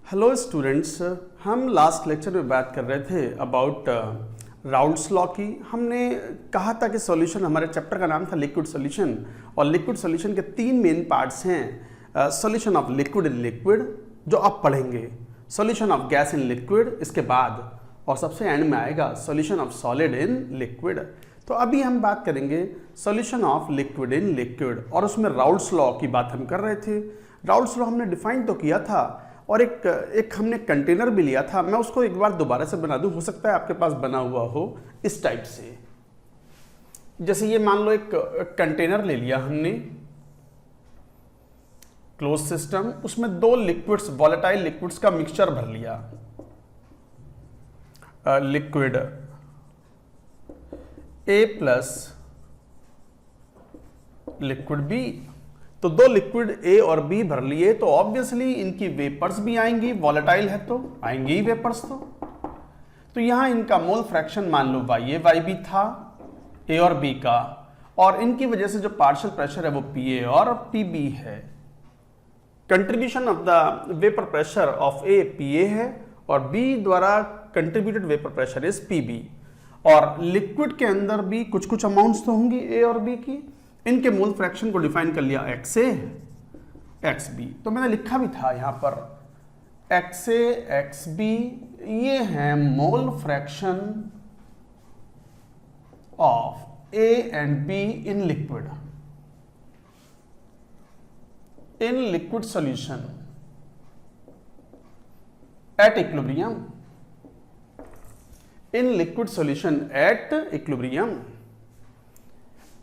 Hello students, हम last lecture में बात कर रहे थे अबाउट राउल्ट्स लॉ की। हमने कहा था कि सॉल्यूशन, हमारे चैप्टर का नाम था लिक्विड सॉल्यूशन, और लिक्विड सॉल्यूशन के तीन मेन पार्ट्स हैं। Solution of liquid in liquid जो आप पढ़ेंगे, solution of gas in liquid इसके बाद, और सबसे एंड में आएगा solution of solid in liquid. तो अभी हम बात करेंगे solution of liquid in liquid, और उसमें राउल्ट्स लॉ की बात हम कर रहे थे। राउल्ट्स लॉ हमने डिफाइन तो किया था, और एक हमने कंटेनर भी लिया था। मैं उसको एक बार दोबारा से बना दूं, हो सकता है आपके पास बना हुआ हो इस टाइप से। जैसे ये मान लो एक कंटेनर ले लिया हमने, क्लोज सिस्टम, उसमें दो लिक्विड्स, वॉलेटाइल लिक्विड्स का मिक्सचर भर लिया, liquid A plus liquid B. तो दो लिक्विड ए और बी भर लिए, तो ऑब्वियसली इनकी वेपर्स भी आएंगी, वॉलेटाइल है तो आएंगी ही वेपर्स। तो यहां इनका मोल फ्रैक्शन मान लो वाई बी था, ए और बी का, और इनकी वजह से जो पार्शियल प्रेशर है वो पी ए और पी बी है। Contribution of the vapour pressure of A P A है, और बी द्वारा contributed vapour pressure is P B. और लिक्विड के अंदर भी कुछ कुछ अमाउंट्स तो होंगी ए और बी की। इनके मोल फ्रैक्शन को डिफाइन कर लिया एक्स ए एक्स बी। तो मैंने लिखा भी था यहां पर एक्स ए एक्स बी, ये है mole fraction of A and B in liquid, in liquid solution at equilibrium, in liquid solution at equilibrium.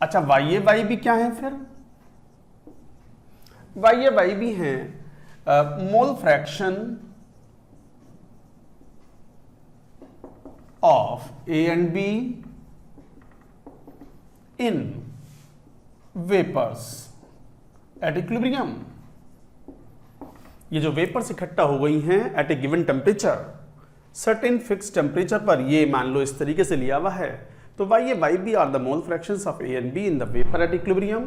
अच्छा, वाई भी क्या है फिर? वाई भी हैं mole fraction of A and B in vapours at equilibrium. ये जो vapours इकट्ठा हो गई हैं at a given temperature, certain fix temperature पर, ये मान लो इस तरीके से लिया हुआ है। तो Y B are the mole fractions of A and B in the vapour at equilibrium.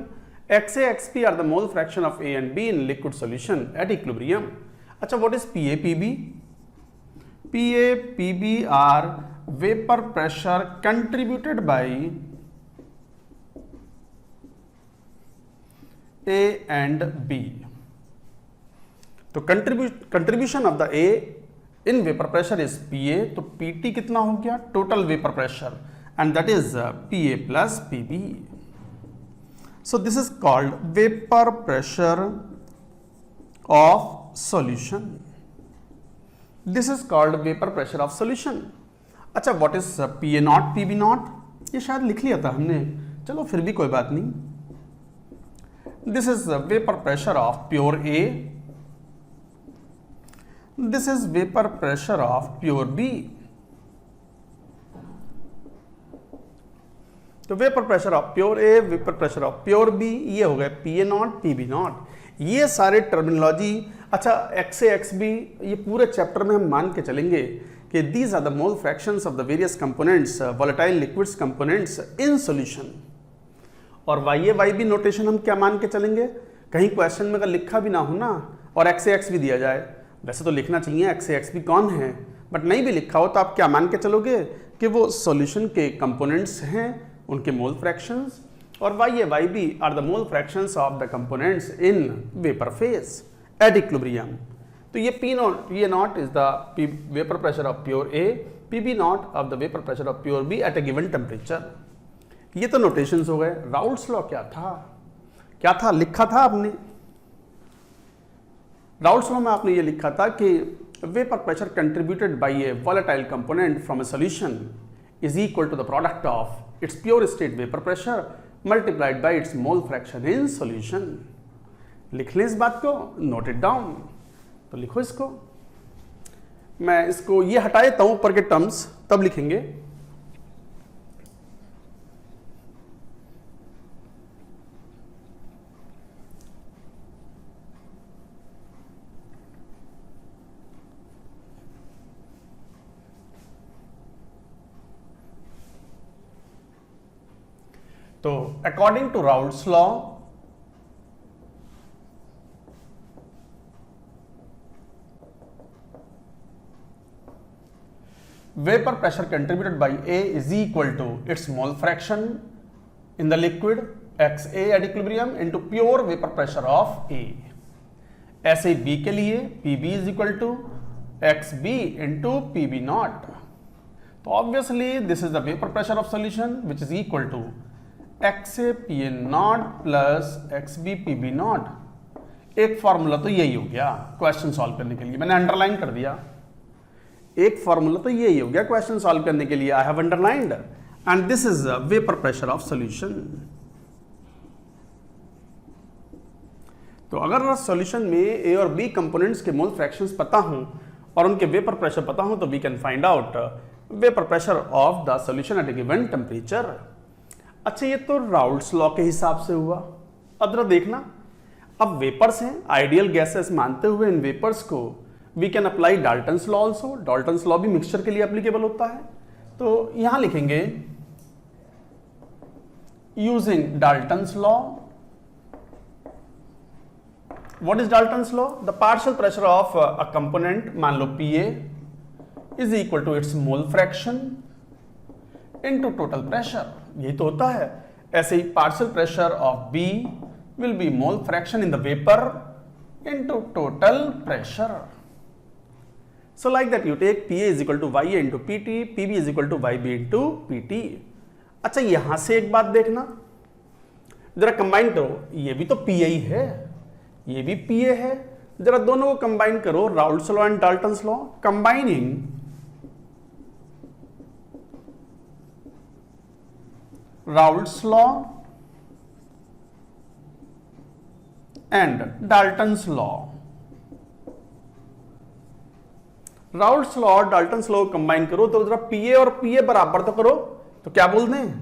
X A X B are the mole fraction of A and B in liquid solution at equilibrium. अच्छा, what is P A P B? P A P B are vapour pressure contributed by A and B. तो contribution of the A in vapour pressure is P A, तो P T कितना हो गया? Total vapour pressure, and that is PA plus PB. So this is called vapor pressure of solution. This is called vapor pressure of solution. अच्छा, what is PA naught PB naught? ये शायद लिख लिया था हमने, चलो फिर भी कोई बात नहीं। This is vapor pressure of pure A. This is vapor pressure of pure B. तो vapour pressure of pure A, vapour pressure of pure B, ये हो गए P A naught P B naught. ये सारे टर्मिनोलॉजी। अच्छा, x A X B, ये पूरे chapter में हम मान के चलेंगे कि these are the mole fractions of the various components, volatile liquids components in solution. और वाई बी नोटेशन हम क्या मान के चलेंगे? कहीं क्वेश्चन में अगर लिखा भी ना हो ना, और एक्स ए एक्स बी दिया जाए, वैसे तो लिखना चाहिए एक्स ए एक्स बी कौन है, बट नहीं भी लिखा हो तो आप क्या मान के चलोगे कि वो सॉल्यूशन के कंपोनेंट्स हैं, उनके मोल फ्रैक्शंस। और Y B are the mole fractions of the components in vapour phase at equilibrium. तो ये पी नॉट, ये naught is the vapour pressure of pure A, P B naught of the vapour pressure of pure B at a given temperature. ये तो notations हो गए। Raoult's law क्या था? क्या था लिखा था आपने? राउल्ट्स लॉ में आपने ये लिखा था कि vapour pressure contributed by a volatile component from a solution is equal to the product of its pure state vapor pressure multiplied by its mole fraction in solution. लिख लें इस बात को, नोट इट डाउन। तो लिखो इसको, मैं इसको ये हटा देता हूं ऊपर के टर्म्स, तब लिखेंगे। तो according to Raoult's law, vapor pressure contributed by A is equal to its mole fraction in the liquid XA at equilibrium into pure vapor pressure of A. ऐसे B के लिए PB is equal to XB into PB naught. तो obviously this is the vapor pressure of solution which is equal to XA PA naught plus XB PB naught. एक formula तो यही हो गया question solve करने के लिए, मैंने अंडरलाइन कर दिया। एक फॉर्मूला तो यही हो गया क्वेश्चन सॉल्व करने के लिए, I have underlined, and this is vapour pressure of solution. तो अगर सॉल्यूशन में ए और बी कंपोनेंट्स के मोल फ्रैक्शंस पता हों और उनके वेपर प्रेशर पता हो तो we can find out vapour pressure of the solution at a given temperature. अच्छा, ये तो राउल्ट्स लॉ के हिसाब से हुआ। अब जरा देखना, अब वेपर्स हैं, आइडियल गैसेस मानते हुए इन वेपर्स को we can apply Dalton's law also. Dalton's law भी मिक्सचर के लिए एप्लीकेबल होता है। तो यहां लिखेंगे using Dalton's law. What is Dalton's law? The partial pressure of a component, मान लो PA, is equal to its mole fraction into total pressure. यही तो होता है। ऐसे ही partial pressure of B will be mole fraction in the vapor into total pressure. So like that you take PA is equal to YA into PT, PB is equal to YB into PT. अच्छा, यहां से एक बात देखना, जरा combine करो, ये भी तो PA ही है, ये भी PA है, जरा दोनों को कंबाइन करो, Raoult's law and Dalton's law. Combining Raoult's law and Dalton's law. Raoult's law और डाल्टन्स लॉ कंबाइन करो तो जरा PA और PA बराबर तो करो। तो क्या बोल दें?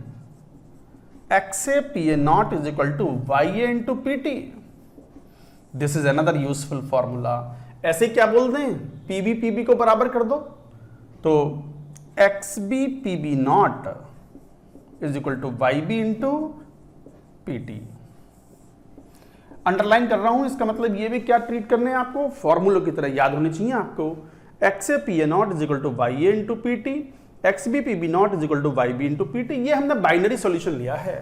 XA PA naught is equal to YA into PT। This is another useful formula. ऐसे क्या बोल दें? PB PB को बराबर कर दो तो XB PB naught is equal to YB into PT। Underline कर रहा हूं, इसका मतलब ये भी क्या ट्रीट करने हैं आपको, फॉर्मूलों की तरह याद होने चाहिए आपको। XA PA naught is equal to YA into PT, XB PB naught is equal to YB into PT। ये हमने बाइनरी सॉल्यूशन लिया है।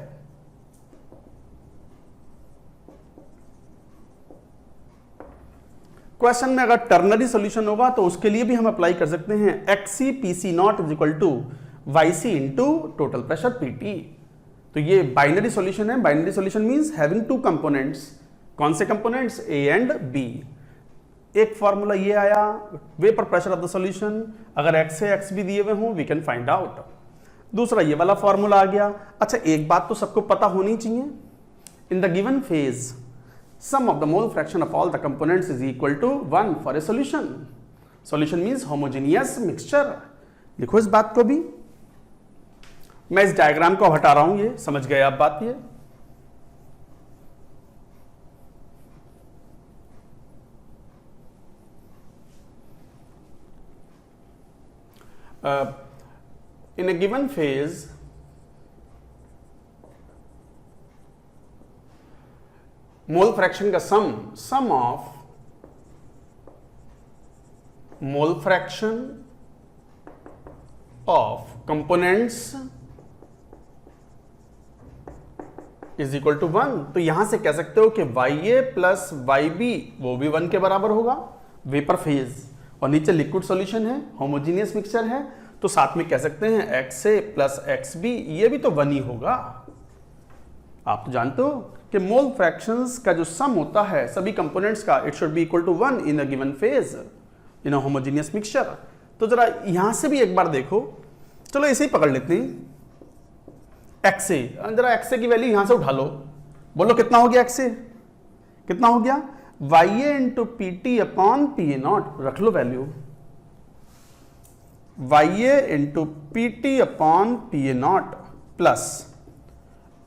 क्वेश्चन में अगर टर्नरी सॉल्यूशन होगा तो उसके लिए भी हम अप्लाई कर सकते हैं XC PC naught is equal to YC into total pressure PT। तो ये बाइनरी सॉल्यूशन है। Binary solution means having two components. कौन से कंपोनेंट्स? A and B। एक फॉर्मूला ये आया, vapour pressure of the solution, अगर XA XB दिए हुए हों वी कैन फाइंड आउट। दूसरा ये वाला फॉर्मूला आ गया। अच्छा, एक बात तो सबको पता होनी चाहिए, in the given phase sum of the mole fraction of all the components is equal to 1 for a solution. Solution means homogeneous mixture. लिखो इस बात को भी, मैं इस डायग्राम को हटा रहा हूं, ये समझ गए आप बात। ये in a given phase mole fraction का sum of mole fraction of components is equal to 1। तो यहां से कह सकते हो कि YA प्लस YB वो भी 1 के बराबर होगा, वेपर फेज, और नीचे लिक्विड सॉल्यूशन है, होमोजेनियस मिक्सचर है, तो साथ में कह सकते हैं XA प्लस XB ये भी तो 1 ही होगा। आप तो जानते हो कि मोल फ्रैक्शंस का जो सम होता है सभी कंपोनेंट्स का, it should be equal to 1 in a given phase in a homogeneous mixture. तो जरा यहां से भी एक बार देखो, चलो इसे ही पकड़ लेते हैं XA। जरा XA की वैल्यू यहां से उठा लो, बोलो कितना हो गया XA? कितना हो गया? YA into PT upon PA not. रख लो value, YA into PT upon PA not plus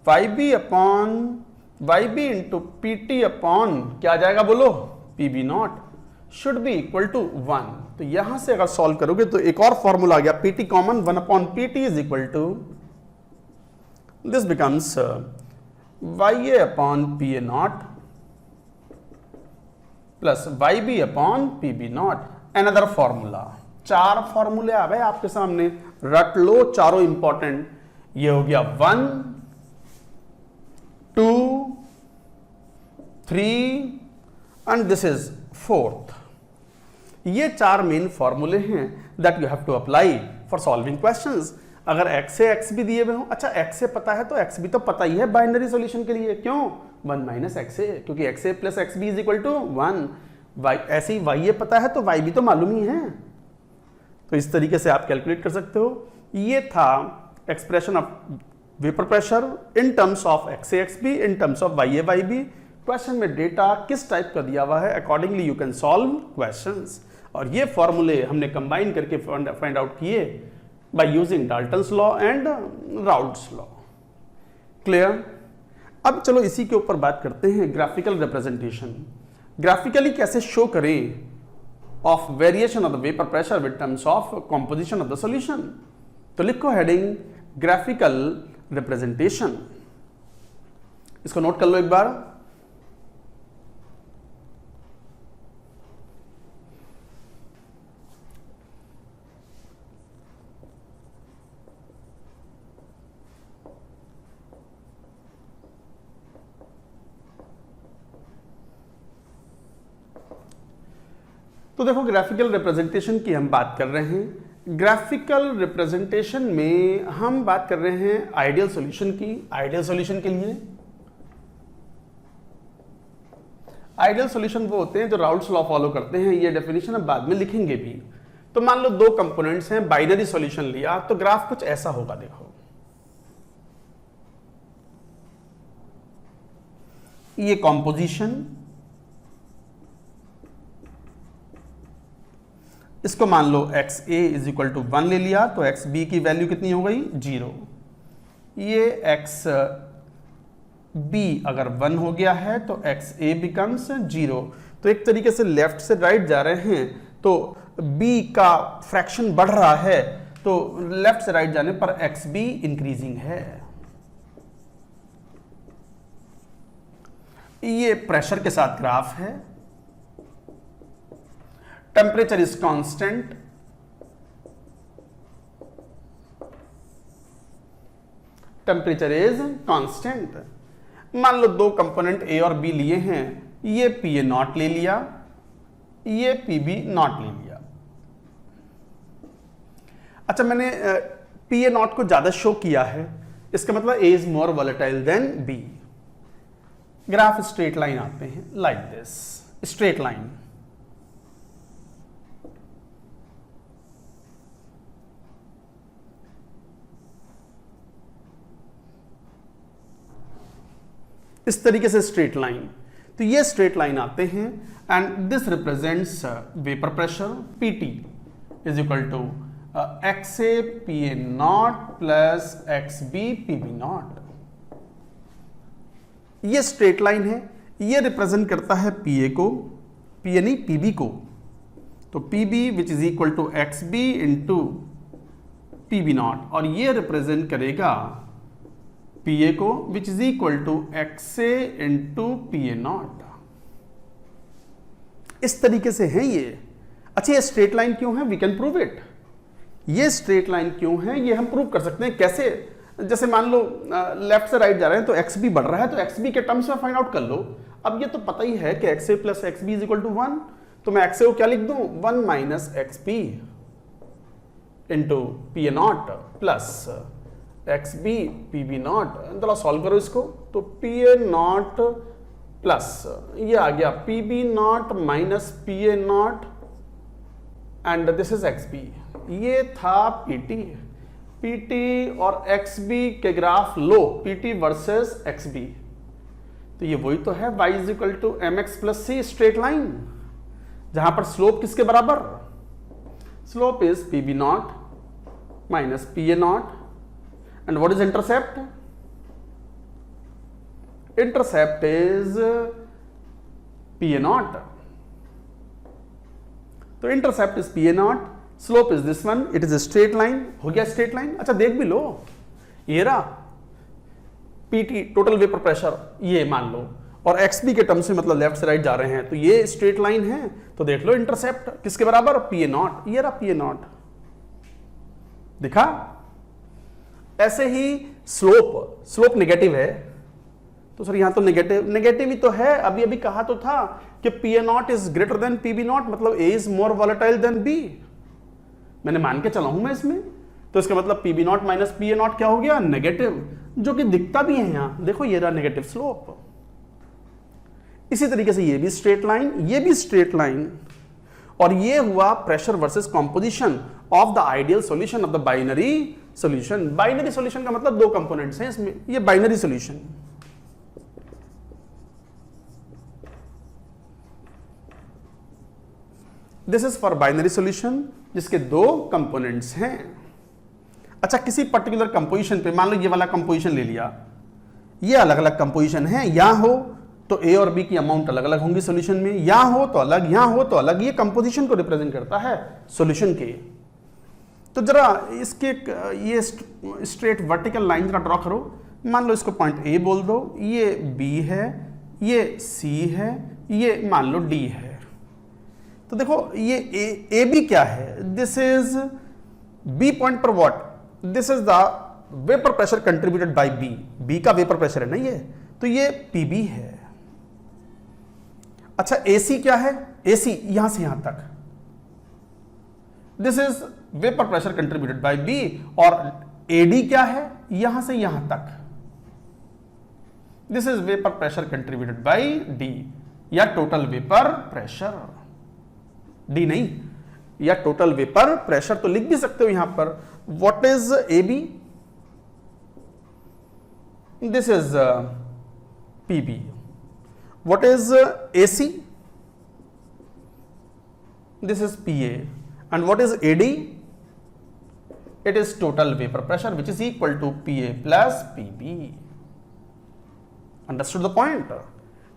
YB into PT upon क्या आ जाएगा बोलो? PB not should be equal to 1। तो यहां से अगर सॉल्व करोगे तो एक और फॉर्मूला आ गया, PT common, 1 upon PT is equal to, this becomes YA upon PA not plus YB upon PB naught, another formula. 4 फॉर्मूले आ गए आपके सामने, रट लो चारों इंपॉर्टेंट। ये हो गया 1 2 3 एंड दिस इज 4th। ये 4 मेन फॉर्मूले हैं that you have to apply for solving questions. अगर x से x भी दिए हुए हो, अच्छा x से पता है तो x भी तो पता ही है बाइनरी सॉल्यूशन के लिए, क्यों 1 माइनस एक्स ए, क्योंकि X A plus x B is equal to 1। Y ऐसे ही वाई ए पता है तो वाई भी तो मालूम ही है, तो इस तरीके से आप कैलकुलेट कर सकते हो। ये था expression of vapour pressure in terms of X A X B in terms of Y A Y B. Question में डेटा किस टाइप का दिया हुआ है, accordingly you can solve questions. और ये फॉर्मूले हमने कंबाइन करके फाइंड आउट किए by using Dalton's law and Raoult's law. Clear? अब चलो इसी के ऊपर बात करते हैं ग्राफिकल रिप्रेजेंटेशन। ग्राफिकली कैसे शो करें of variation of the vapour pressure with terms of composition of the solution. तो लिखो हेडिंग ग्राफिकल रिप्रेजेंटेशन, इसको नोट कर लो एक बार। तो देखो ग्राफिकल रिप्रेजेंटेशन की हम बात कर रहे हैं। ग्राफिकल रिप्रेजेंटेशन में हम बात कर रहे हैं आइडियल सॉल्यूशन की। आइडियल सॉल्यूशन के लिए आइडियल सॉल्यूशन वो होते हैं जो राउल्ट्स लॉ फॉलो करते हैं। ये डेफिनेशन हम बाद में लिखेंगे भी। तो मान लो 2 कंपोनेंट्स हैं, बाइनरी सॉल्यूशन लिया तो ग्राफ कुछ ऐसा होगा। देखो ये कॉम्पोजिशन, इसको मान लो X A is equal to 1 ले लिया तो एक्स बी की वैल्यू कितनी हो गई 0। ये एक्स बी अगर 1 हो गया है तो एक्स ए बिकम्स 0। तो एक तरीके से लेफ्ट से राइट जा रहे हैं तो बी का फ्रैक्शन बढ़ रहा है, तो लेफ्ट से राइट जाने पर एक्स बी इंक्रीजिंग है। ये प्रेशर के साथ ग्राफ है। Temperature is constant, temperature is constant. मान लो 2 कंपोनेंट ए और बी लिए हैं, ये पी ए नॉट ले लिया, ये पी बी नॉट ले लिया। अच्छा मैंने पी ए नॉट को ज्यादा शो किया है, इसका मतलब A is more volatile than B. Graph straight line आते हैं लाइक दिस, स्ट्रेट लाइन। इस तरीके से स्ट्रेट लाइन, तो ये स्ट्रेट लाइन आते हैं and this represents vapour pressure Pt is equal to x A P A not plus x B P B naught. ये स्ट्रेट लाइन है, ये रिप्रेजेंट करता है पी ए को, पी ए नहीं पी बी को। तो P B which is equal to x B into P B not, और ये रिप्रेजेंट करेगा पी ए को which is equal to x A into P A naught. इस तरीके से है ये। अच्छा ये स्ट्रेट लाइन क्यों है? We can prove it. ये स्ट्रेट लाइन क्यों है ये हम प्रूव कर सकते हैं। कैसे? जैसे मान लो लेफ्ट से राइट जा रहे हैं तो एक्स बी बढ़ रहा है, तो एक्स बी के टर्म्स में फाइंड आउट कर लो। अब ये तो पता ही है कि x A plus x B is equal to 1, तो मैं एक्स ए को क्या लिख दूं 1 minus x B into P A not plus x B P B naught. चलो सॉल्व करो इसको, तो पी ए नॉट प्लस ये आ गया P B naught minus P A naught and this is x B. ये था पीटी। पीटी और एक्स बी के ग्राफ लो, पीटी वर्सेस एक्स बी, तो ये वही तो है y is equal to m x plus c, straight line, जहां पर स्लोप किसके बराबर? Slope is P B naught minus P A naught and what is intercept? Intercept is P A naught. तो intercept is P A naught, slope is this one, it is a straight line। हो गया straight line। अच्छा देख भी लो, ये रहा PT total vapour pressure ये मान लो, और एक्स बी के टर्म से मतलब लेफ्ट से राइट जा रहे हैं, तो ये स्ट्रेट लाइन है, तो देख लो इंटरसेप्ट किसके बराबर, पी ए नॉट, ये रहा पी ए नॉट, दिखा। ऐसे ही स्लोप नेगेटिव है, तो सर यहां तो नेगेटिव ही तो है, अभी अभी कहा तो था कि P A not is greater than P B not, मतलब A is more volatile than B, मैंने मान के चला हूं मैं इसमें, तो इसका मतलब P B naught minus P A naught क्या हो गया, नेगेटिव, जो कि दिखता भी है यहां, देखो ये रहा नेगेटिव स्लोप। इसी तरीके से ये भी स्ट्रेट लाइन, ये भी स्ट्रेट लाइन, और ये हुआ pressure versus composition of the ideal solution of the binary solution. Binary solution का मतलब दो कंपोनेंट्स हैं इसमें, ये binary solution. This is for binary solution जिसके दो कंपोनेंट्स हैं। अच्छा, किसी पर्टिकुलर कंपोजिशन पे मान लो ये वाला कंपोजिशन ले लिया, ये अलग अलग कंपोजिशन है, यहां हो तो ए और बी की अमाउंट अलग अलग होंगी सॉल्यूशन में, यहां हो तो अलग, यहां हो तो अलग, ये कंपोजिशन को रिप्रेजेंट करता है सॉल्यूशन के। तो जरा इसके ये स्ट्रेट वर्टिकल लाइन जरा ड्रॉ करो, मान लो इसको पॉइंट ए बोल दो, ये बी है, ये सी है, ये मान लो डी है। तो देखो ये ए बी क्या है, दिस इज बी पॉइंट पर what, this is the vapour pressure contributed by B, B का वेपर प्रेशर है ना ये, तो ये पीबी है। अच्छा, एसी क्या है, एसी यहां से यहां तक, this is vapour pressure contributed by B, और एडी क्या है, यहां से यहां तक, this is vapour pressure contributed by D, या टोटल वेपर प्रेशर, डी नहीं, या टोटल वेपर प्रेशर तो लिख भी सकते हो यहां पर। What is A B, this is PB. What is AC, this is PA, and what is AD, it is total vapour pressure which is equal to PA plus PB. Understood the point.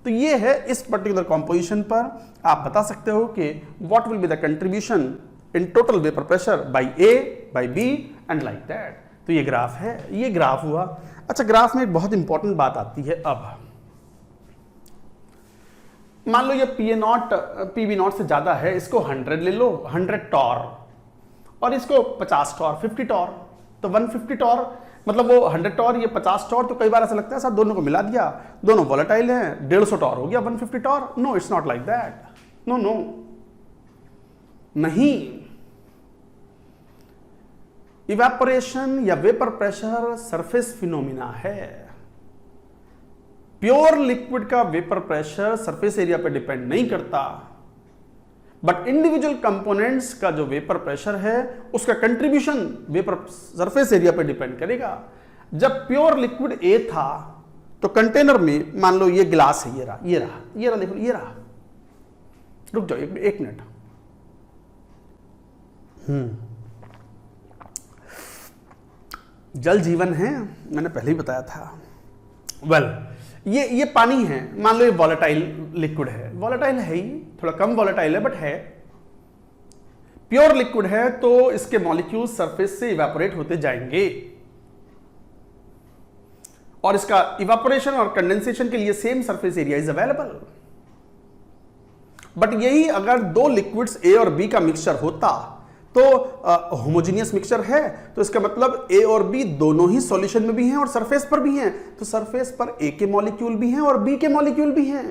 तो ये है इस particular composition पर आप बता सकते हो कि what will be the contribution in total vapour pressure by A by B and like that. तो ये ग्राफ है, ये ग्राफ हुआ। अच्छा, ग्राफ में एक बहुत इंपॉर्टेंट बात आती है। अब मान लो ये P A naught P B naught से ज्यादा है, इसको 100 ले लो, 100 टॉर, और इसको 50 टॉर, 50 टॉर, तो 150 टॉर, मतलब वो 100 टॉर, ये 50 टॉर, तो कई बार ऐसा लगता है सर दोनों को मिला दिया, दोनों वॉलेटाइल हैं, 150 टॉर हो गया 150 torr. No, it's not like that, no no, नहीं। इवेपोरेशन या वेपर प्रेशर सरफेस फिनोमिना है। प्योर लिक्विड का वेपर प्रेशर सरफेस एरिया पे डिपेंड नहीं करता, बट इंडिविजुअल कंपोनेंट्स का जो वेपर प्रेशर है उसका कंट्रीब्यूशन वेपर सरफेस एरिया पे डिपेंड करेगा। जब प्योर लिक्विड ए था तो कंटेनर में मान लो ये गिलास है, ये रहा, ये रहा, ये रहा, देखो ये रहा, रुक जाओ एक मिनट। जल जीवन है, मैंने पहले ही बताया था। वेल, ये पानी है, मान लो ये वॉलेटाइल लिक्विड है, वॉलेटाइल है ही, थोड़ा कम वॉलेटाइल है बट है। प्योर लिक्विड है तो इसके मॉलिक्यूल सरफेस से इवेपोरेट होते जाएंगे, और इसका इवेपोरेशन और कंडेंसेशन के लिए same surface area is available. But यही अगर दो लिक्विड्स ए और बी का मिक्सचर होता तो होमोजीनियस मिक्सचर है, तो इसका मतलब ए और बी दोनों ही सॉल्यूशन में भी हैं और सरफेस पर भी हैं, तो सरफेस पर ए के मॉलिक्यूल भी हैं और बी के मॉलिक्यूल भी हैं।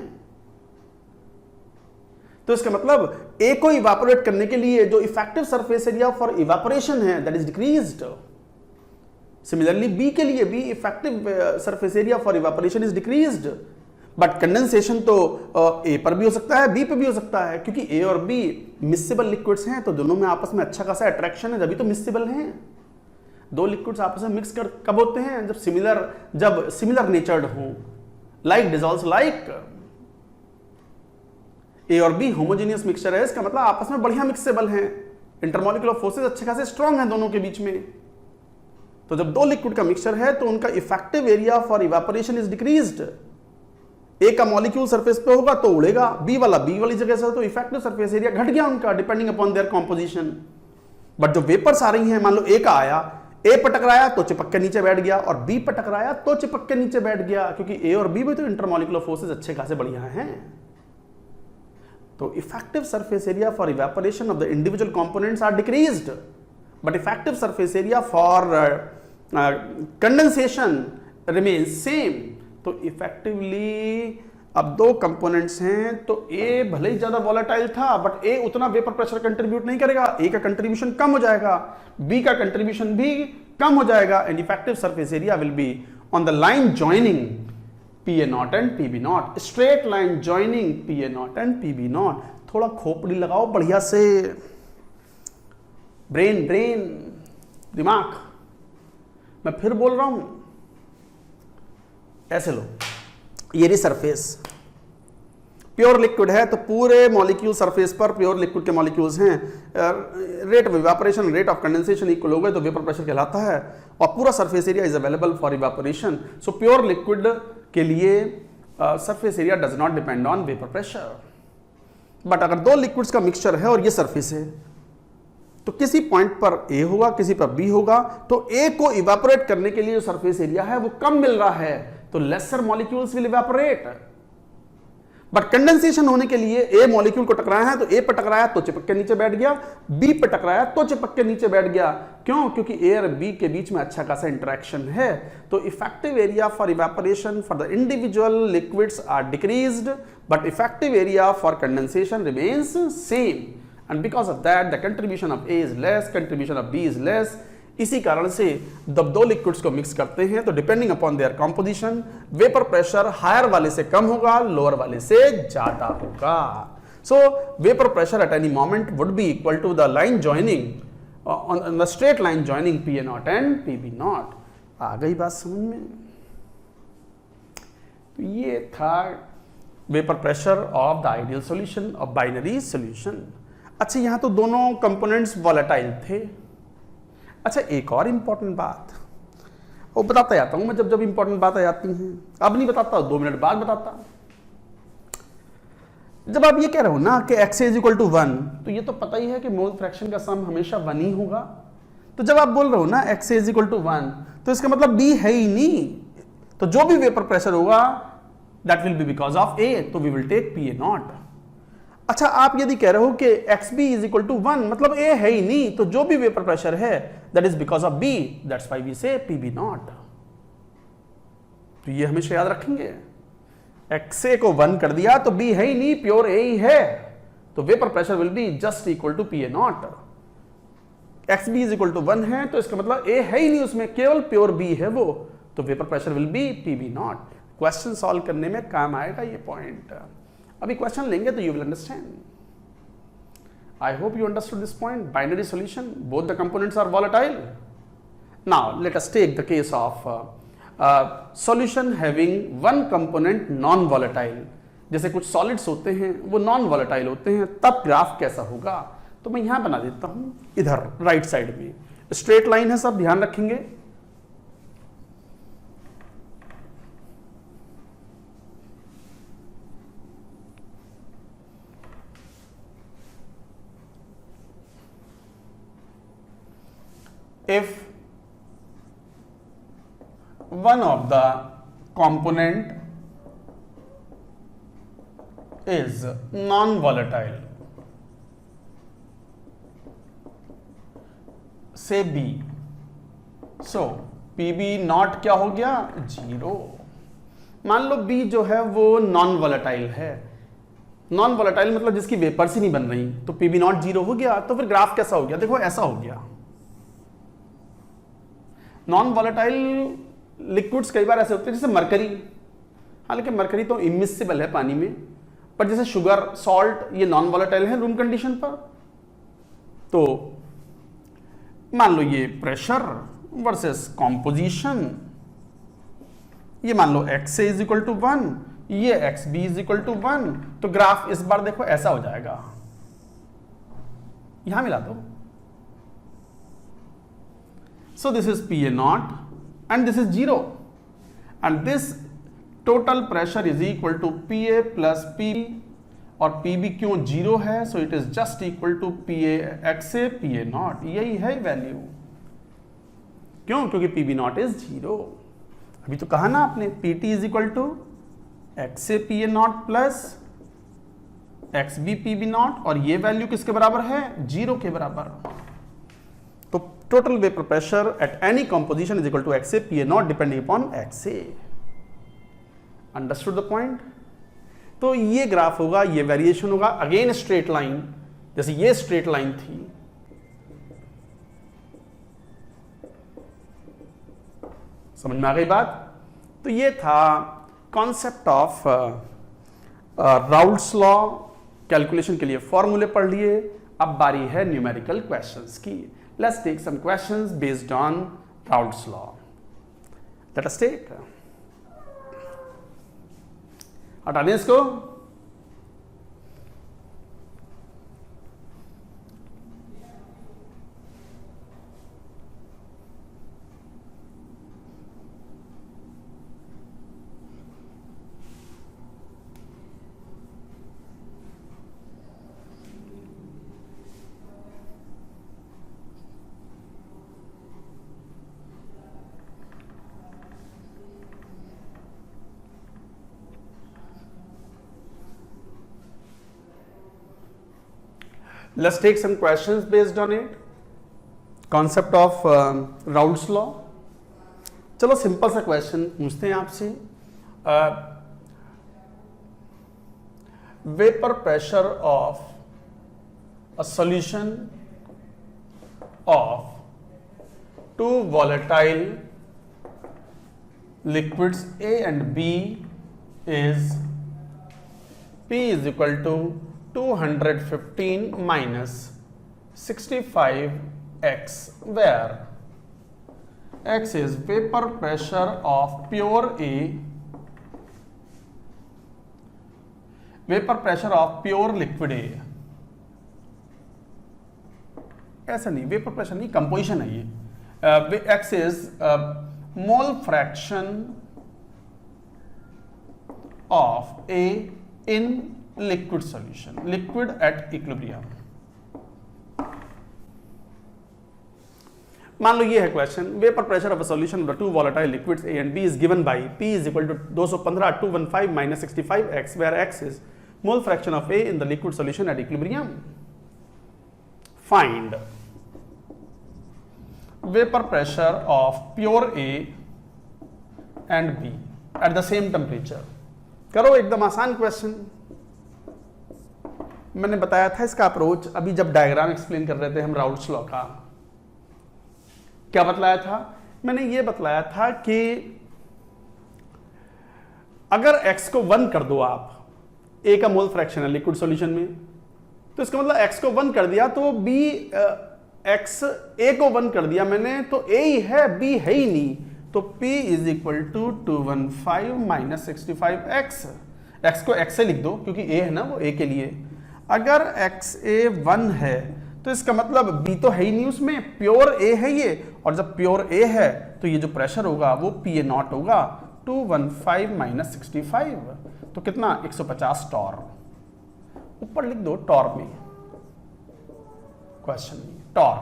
तो इसका मतलब ए को इवेपोरेट करने के लिए जो effective surface area for evaporation है that is decreased. Similarly B के लिए भी effective surface area for evaporation is decreased, but condensation तो ए पर भी हो सकता है, बी पर भी हो सकता है, क्योंकि ए और बी मिक्सेबल लिक्विड्स हैं, तो दोनों में आपस में अच्छा खासा अट्रैक्शन है, तभी तो मिक्सेबल हैं। दो लिक्विड्स आपस में मिक्स कर कब होते हैं, जब सिमिलर नेचर्ड हो, लाइक डिसॉल्व्स लाइक। ए और बी होमोजेनियस मिक्सचर है, इसका मतलब आपस में बढ़िया मिक्सेबल हैं, इंटरमॉलिक्यूलर फोर्सेस अच्छे खासे स्ट्रांग हैं दोनों के बीच में। तो जब दो लिक्विड का मिक्सचर है तो उनका effective area for evaporation is decreased. A का मॉलिक्यूल सरफेस पे होगा तो उड़ेगा, बी वाली जगह से तो इफेक्टिव सरफेस एरिया घट गया उनका, depending upon there composition. But जो वेपर्स आ रही हैं, मान लो ए का आया, ए पर टकराया तो चिपक के नीचे बैठ गया, और बी पर टकराया तो चिपक के नीचे बैठ गया, क्योंकि ए और बी में तो इंटरमॉलिक्यूलर फोर्सेस अच्छे खासे बढ़िया हैं। तो effective surface area for evaporation of the individual components are decreased, but effective surface area for condensation remains same. तो इफेक्टिवली अब दो कंपोनेंट्स हैं, तो ए भले ही ज्यादा वॉलेटाइल था, बट ए उतना वेपर प्रेशर कंट्रीब्यूट नहीं करेगा, ए का कंट्रीब्यूशन कम हो जाएगा, बी का कंट्रीब्यूशन भी कम हो जाएगा, and effective surface area will be on the line joining PA0 and PB0, straight line joining PA0 and PB0। थोड़ा खोपड़ी लगाओ बढ़िया से, ब्रेन दिमाग। मैं फिर बोल रहा हूं, ऐसे लो, ये रही सरफेस, प्योर लिक्विड है, तो पूरे मॉलिक्यूल सरफेस पर प्योर लिक्विड के मॉलिक्यूल्स हैं, rate of evaporation rate of condensation equal हो गए तो वेपर प्रेशर कहलाता है, और पूरा surface area is available for evaporation. So pure liquid के लिए surface area does not depend on vapour pressure. But अगर दो लिक्विड्स का मिक्सचर है और ये सरफेस है, तो किसी पॉइंट पर ए होगा, किसी पर बी होगा, तो ए को इवेपोरेट करने के लिए जो सरफेस एरिया है वो कम मिल रहा है, तो lesser molecules will evaporate. But condensation होने के लिए ए मॉलिक्यूल को टकराया है, तो ए पर टकराया तो चिपक के नीचे बैठ गया, बी पर टकराया तो चिपक के नीचे बैठ गया। क्यों? क्योंकि ए और बी के बीच में अच्छा खासा इंटरेक्शन है। तो effective area for evaporation for the individual liquids are decreased, but effective area for condensation remains same, and because of that the contribution of A is less, contribution of B is less. इसी कारण से जब दो liquids को mix करते हैं तो depending upon their composition vapour pressure higher वाले से कम होगा, लोअर वाले से ज्यादा होगा। So vapour pressure at any moment would be equal to the line joining on the straight line joining PA0 and PB0। आ गई बात समझ में? तो ये था vapour pressure of the ideal solution of binary solution. अच्छा, यहां तो दोनों कंपोनेंट्स वॉलेटाइल थे। अच्छा, एक और इंपॉर्टेंट बात वो बताता जाता हूं मैं जब जब इंपॉर्टेंट बात आ जाती हैं। अब नहीं बताता, 2 मिनट बाद बताता। जब आप ये कह रहे हो ना कि x इज इक्वल टू 1, तो ये तो पता ही है कि मोल फ्रैक्शन का सम हमेशा 1 ही होगा। तो जब आप बोल रहे हो ना x इज इक्वल टू 1, तो इसका मतलब b है ही नहीं। तो जो भी वेपर प्रेशर होगा that will be because of a, तो वी विल टेक PA0। अच्छा, आप यदि कह रहे हो कि xb इज इक्वल टू 1, मतलब a है ही नहीं, तो जो भी वेपर प्रेशर है that is because of b, that's why we say PB0। तो ये हमेशा याद रखेंगे, xa को 1 कर दिया तो b है ही नहीं, प्योर a ही है, तो vapour pressure will be just equal to PA0। xb is equal to 1 है, तो इसका मतलब a है ही नहीं उसमें, केवल प्योर b है वो, तो vapour pressure will B PB0। Question solve करने में काम आएगा ये पॉइंट। अभी क्वेश्चन लेंगे तो you will understand. I hope you understood this point. Binary solution, both the components are volatile. Now let us take the case of solution having one component non volatile. जैसे कुछ solids होते हैं वो non volatile होते हैं, तब graph कैसा होगा? तो मैं यहां बना देता हूं, इधर राइट साइड में स्ट्रेट लाइन है, सब ध्यान रखेंगे। If one of the component is non-volatile, say B, so PB0 क्या हो गया? 0। मान लो B जो है वो नॉन वॉलेटाइल है। नॉन वॉलेटाइल मतलब जिसकी वेपर्स ही नहीं बन रही, तो PB0 0 हो गया। तो फिर ग्राफ कैसा हो गया? देखो ऐसा हो गया। नॉन वॉलेटाइल लिक्विड्स कई बार ऐसे होते हैं, जैसे मरकरी, हालांकि मरकरी तो इमिसिबल है पानी में, पर जैसे शुगर, सॉल्ट, ये नॉन वॉलेटाइल है रूम कंडीशन पर। तो मान लो ये प्रेशर वर्सेस कॉम्पोजिशन, ये मान लो x इज इक्वल टू 1, ये xb इज इक्वल टू 1, तो ग्राफ इस बार देखो ऐसा हो जाएगा। यहां मिला दो। So this is PA0 and this is 0, and this total pressure is equal to PA plus PB, और PB क्यों 0 है? So it is just equal to PA XA PA0, यही है वैल्यू। क्यों? क्योंकि पी बी नॉट इज 0। अभी तो कहा ना आपने P T is equal to X से P A not plus x B P B not, और ये वैल्यू किसके बराबर है? 0 के बराबर। तो total vapour pressure at any composition is equal to x A P A naught depending upon x A. Understood the point? तो ये ग्राफ होगा, ये वेरिएशन होगा, अगेन स्ट्रेट लाइन, जैसे ये स्ट्रेट लाइन थी, समझ में आ गई बात? तो ये था concept of Raoult's law. Calculation के लिए फॉर्मूले पढ़ लिए, अब बारी है न्यूमेरिकल क्वेश्चंस की। Let's take some questions based on Raoult's law. Let us take, हटा दें इसको। Let's take some questions based on it. Concept of Raoult's law. चलो सिंपल सा क्वेश्चन पूछते हैं आपसे। Vapour pressure of a solution of two volatile liquids A and B is P is equal to 215 minus 65x, where x is vapor pressure of pure A, vapor pressure of pure liquid A। ऐसा नहीं, vapour pressure नहीं, composition है ये। x is mole fraction of A in liquid solution, liquid at equilibrium। मान लो ये है question, vapour pressure of a solution of the two volatile liquids A and B is given by P is equal to 215 215 minus 65x, where x is mole fraction of A in the liquid solution at equilibrium। Find vapor pressure of pure A and B at the same temperature। करो, एकदम आसान question. मैंने बताया था इसका approach अभी जब diagram explain कर रहे थे हम राउल्ट्स लॉ का। क्या बतलाया था? मैंने ये बतलाया था कि अगर x को 1 कर दो आप, A का मोल फ्रैक्शन है लिक्विड सॉल्यूशन में, तो इसका मतलब x को 1 कर दिया तो B x A को 1 कर दिया मैंने, तो A ही है, B है ही नहीं। तो P is equal to 215 minus 65x। x को x से लिख दो क्योंकि A है ना, वो A के लिए। अगर x A 1 है तो इसका मतलब B तो है ही नहीं उसमें, प्योर A है ये, और जब प्योर A है तो ये जो प्रेशर होगा वो PA नॉट होगा 215 माइनस 65, तो कितना? 150 टॉर। ऊपर लिख दो टॉर में, क्वेश्चन में टॉर।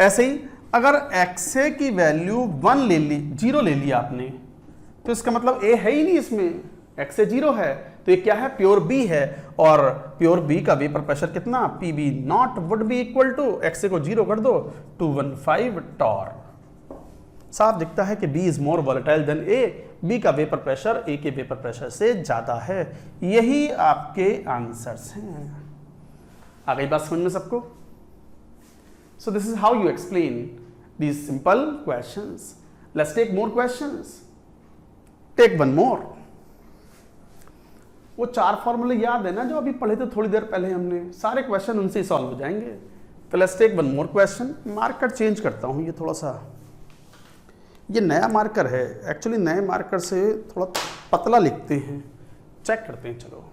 ऐसे ही अगर XA की वैल्यू 1 ले ली, 0 ले लिया आपने, तो इसका मतलब A है ही नहीं इसमें, XA 0 है, तो ये क्या है? प्योर B है, और प्योर B का वेपर प्रेशर कितना? PB naught would be equal to, XA को 0 कर दो, 215 टॉर। साफ दिखता है कि B is more volatile than A, B का वेपर प्रेशर A के वेपर प्रेशर से ज्यादा है। यही आपके आंसर्स हैं। आ गई बात समझ में सबको? So this is how you explain these simple questions. Let's take more questions. Take one more. वो 4 फॉर्मूले याद है ना जो अभी पढ़े थे थोड़ी देर पहले हमने, सारे क्वेश्चन उनसे ही सॉल्व हो जाएंगे। तो let's take one more question. Marker change करता हूँ, ये थोड़ा सा, ये नया मार्कर है, एक्चुअली नए मार्कर से थोड़ा पतला लिखते हैं, चेक करते हैं। चलो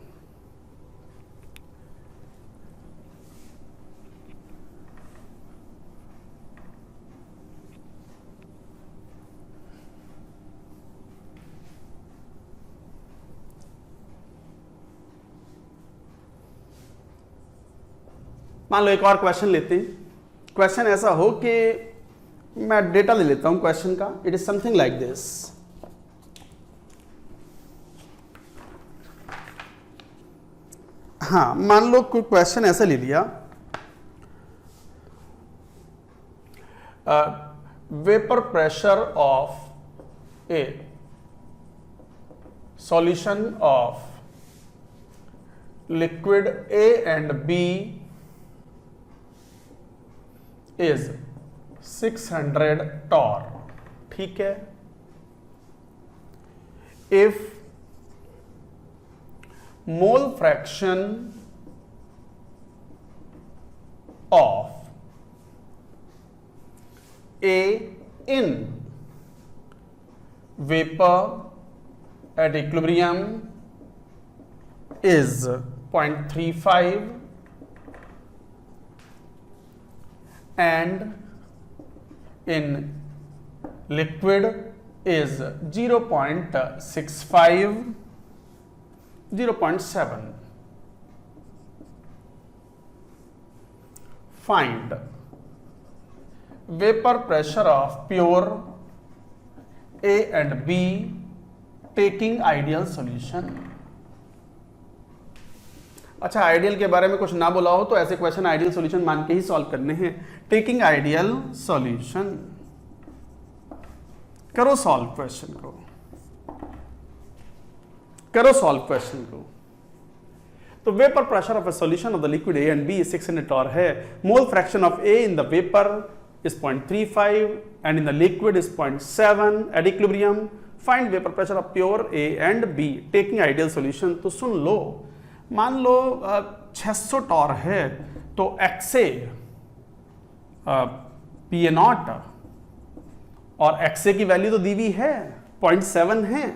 मान लो एक और क्वेश्चन लेते हैं। क्वेश्चन ऐसा हो कि मैं डेटा ले लेता हूं क्वेश्चन का। It is something like this. हाँ, मान लो कोई क्वेश्चन ऐसे ले लिया, vapour pressure of A solution of liquid A and B is 600 torr। ठीक है। If mole fraction of A in vapor at equilibrium is 0.35 and in liquid is 0.65, 0.7, find vapor pressure of pure A and B taking ideal solution। अच्छा, ideal के बारे में कुछ ना बोला हो तो ऐसे क्वेश्चन आइडियल सॉल्यूशन मान के ही सॉल्व करने हैं। टेकिंग आइडियल सॉल्यूशन, करो सॉल्व क्वेश्चन को, करो सॉल्व क्वेश्चन को। तो vapour pressure of a solution of the liquid A and B 600 torr है। Mole fraction of A in the vapour is 0.35 and in the liquid is 0.7 at equilibrium। find vapor pressure of pure A and B taking ideal solution। तो सुन लो, मान लो 600 Tor है तो XA PA0 और XA की value तो दी हुई है 0.7 है,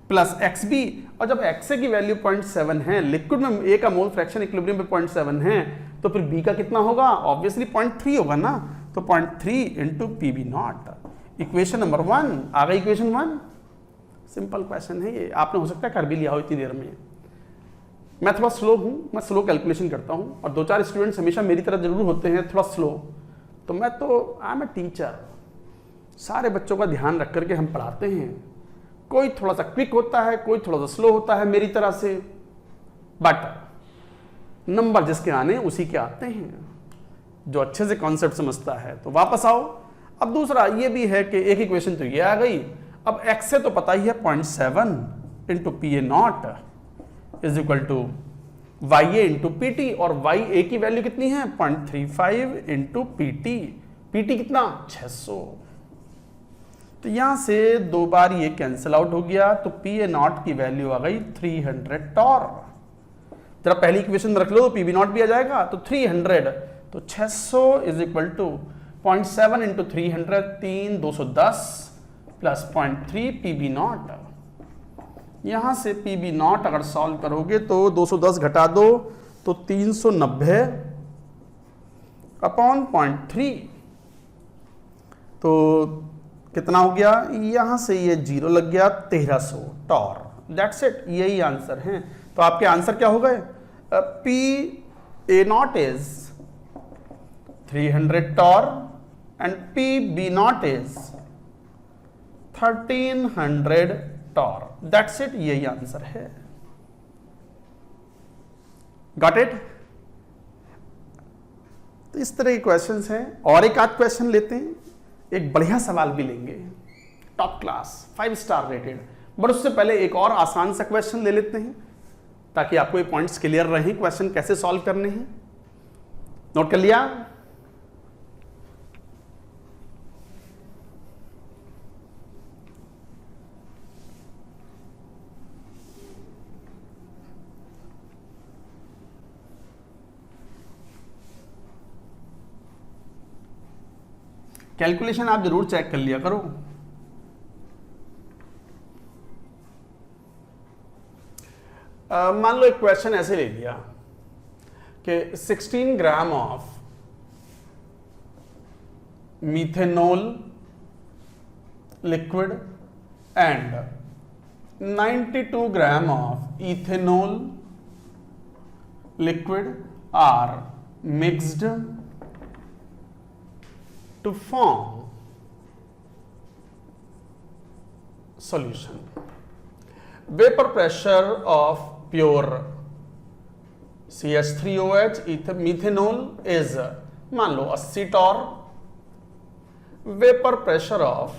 प्लस XB, और जब XA की वैल्यू 0.7 है, लिक्विड में A का मोल फ्रैक्शन इक्विलिब्रियम पे 0.7 है, तो फिर B का कितना होगा? ऑब्वियसली 0.3 होगा ना। तो 0.3 इंटू PB0। इक्वेशन नंबर 1 आ गई। इक्वेशन 1 सिंपल क्वेश्चन है ये, आपने हो सकता है कर भी लिया हो इतनी देर में। मैं थोड़ा स्लो हूं, मैं स्लो कैलकुलेशन करता हूं, और 2-4 स्टूडेंट्स हमेशा मेरी तरह जरूर होते हैं थोड़ा स्लो। तो मैं तो आई एम ए टीचर, सारे बच्चों का ध्यान रख करके हम पढ़ाते हैं। कोई थोड़ा सा क्विक होता है, कोई थोड़ा सा स्लो होता है मेरी तरह से, बट नंबर जिसके आने उसी के आते हैं, जो अच्छे से कॉन्सेप्ट समझता है। तो वापस आओ। अब दूसरा ये भी है कि एक इक्वेशन तो ये आ गई। अब x से तो पता ही है 0.7 into PA0 is equal to YA into PT, और YA की वैल्यू कितनी है? 0.35 इंटू PT। PT कितना? 600। तो यहां से 2 बार ये कैंसिल आउट हो गया, तो PA0 की वैल्यू आ गई 300 टॉर। जरा पहली इक्वेशन में रख लो तो PB0 भी आ जाएगा, तो 300, तो 600 is equal to 0.7 into 300, 3 210 plus 0.3 PB0। यहां से PB0 अगर सॉल्व करोगे तो 210 घटा दो तो 390 अपॉन 0.3, तो कितना हो गया? यहां से ये 0 लग गया, 1300 टॉर। दैट्स इट, यही आंसर है। तो आपके आंसर क्या हो गए? PA0 is 300 torr and PB0 is 1300 torr. That's it, यही आंसर है। Got it? तो इस तरह के क्वेश्चंस हैं। और एक आध क्वेश्चन लेते हैं, एक बढ़िया सवाल भी लेंगे, top class 5 star rated. But उससे पहले एक और आसान सा क्वेश्चन ले लेते हैं, ताकि आपको ये पॉइंट्स क्लियर रहें क्वेश्चन कैसे सॉल्व करने हैं। नोट कर लिया? कैलकुलेशन आप जरूर चेक कर लिया करो। मान लो एक क्वेश्चन ऐसे ले लिया कि 16 gram of methanol liquid and 92 gram of ethanol liquid are mixed to form solution. Vapor pressure of pure CH3OH methanol is मान लो 80 torr. Vapor pressure of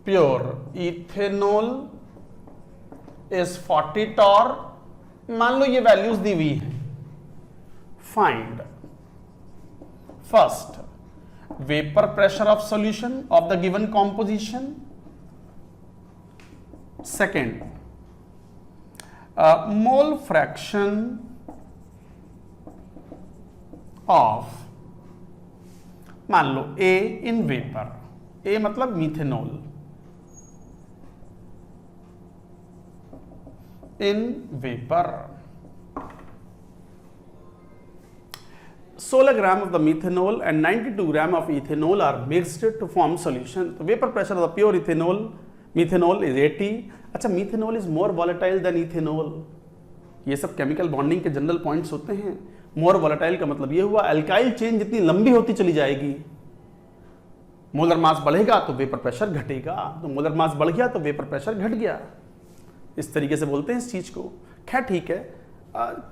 pure ethanol is 40 torr. मान लो ये वैल्यूज दी हुई हैं. Find first vapor pressure of solution of the given composition. Second, mole fraction of मान लो A in vapor. A मतलब methanol in vapor. 16 gram of the methanol and 92 gram of ethanol are mixed to form solution. तो vapor pressure of the pure methanol is 80. अच्छा, methanol is more volatile than ethanol. ये सब chemical bonding के general points होते हैं. मोर volatile का मतलब ये हुआ एल्काइल चेन जितनी लंबी होती चली जाएगी, मोलर मास बढ़ेगा तो वेपर प्रेशर घटेगा, तो मोलर मास बढ़ गया तो वेपर प्रेशर घट गया. इस तरीके से बोलते हैं इस चीज को. खैर ठीक है,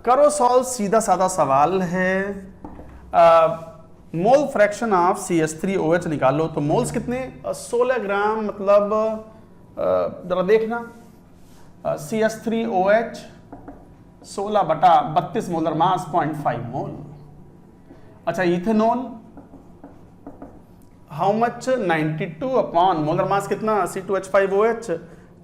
करो सॉल्व. सीधा साधा सवाल है. मोल फ्रैक्शन ऑफ CH3OH निकालो. तो मोल्स कितने? 16 ग्राम. मतलब जरा देखना, CH3OH 16/32 मोलर मास 0.5 मोल. अच्छा, ethanol how much? 92 upon molar mass कितना? C2H5OH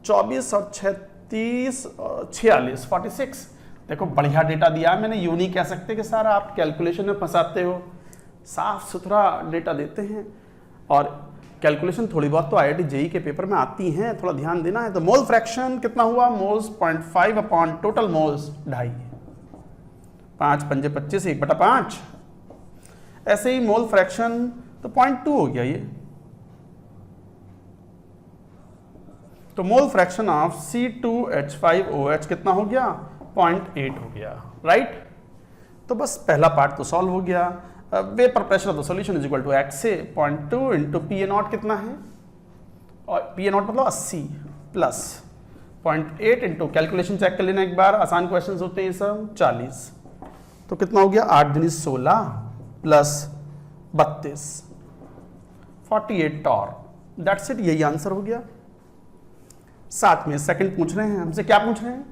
24 और 36 46 46. देखो बढ़िया डेटा दिया है मैंने. यूं नहीं कह सकते कि सारा आप कैलकुलेशन में फंसाते हो. साफ सुथरा डेटा देते हैं. और कैलकुलेशन थोड़ी बहुत तो IIT JEE के पेपर में आती हैं, थोड़ा ध्यान देना है. तो मोल फ्रैक्शन कितना हुआ? Moles 0.5 upon total moles 2.5. 5 पंजे 25, 1/5. ऐसे ही मोल फ्रैक्शन तो 0.2 हो गया ये. तो मोल फ्रैक्शन ऑफ C2H5OH कितना हो गया? 0.8 हो गया. राइट. तो बस पहला पार्ट तो सॉल्व हो गया. Vapour pressure of the solution is equal to x से 0.2 इंटू PA0 कितना है? और PA0 मतलब 80 प्लस 0.8 इंटू, कैलकुलेशन चेक कर लेना एक बार, आसान क्वेश्चंस होते हैं सब, 40. तो कितना हो गया? 8 दूनी 16 प्लस 32, 48 टॉर. That's it. यही आंसर हो गया. साथ में सेकंड पूछ रहे हैं हमसे. क्या पूछ रहे हैं?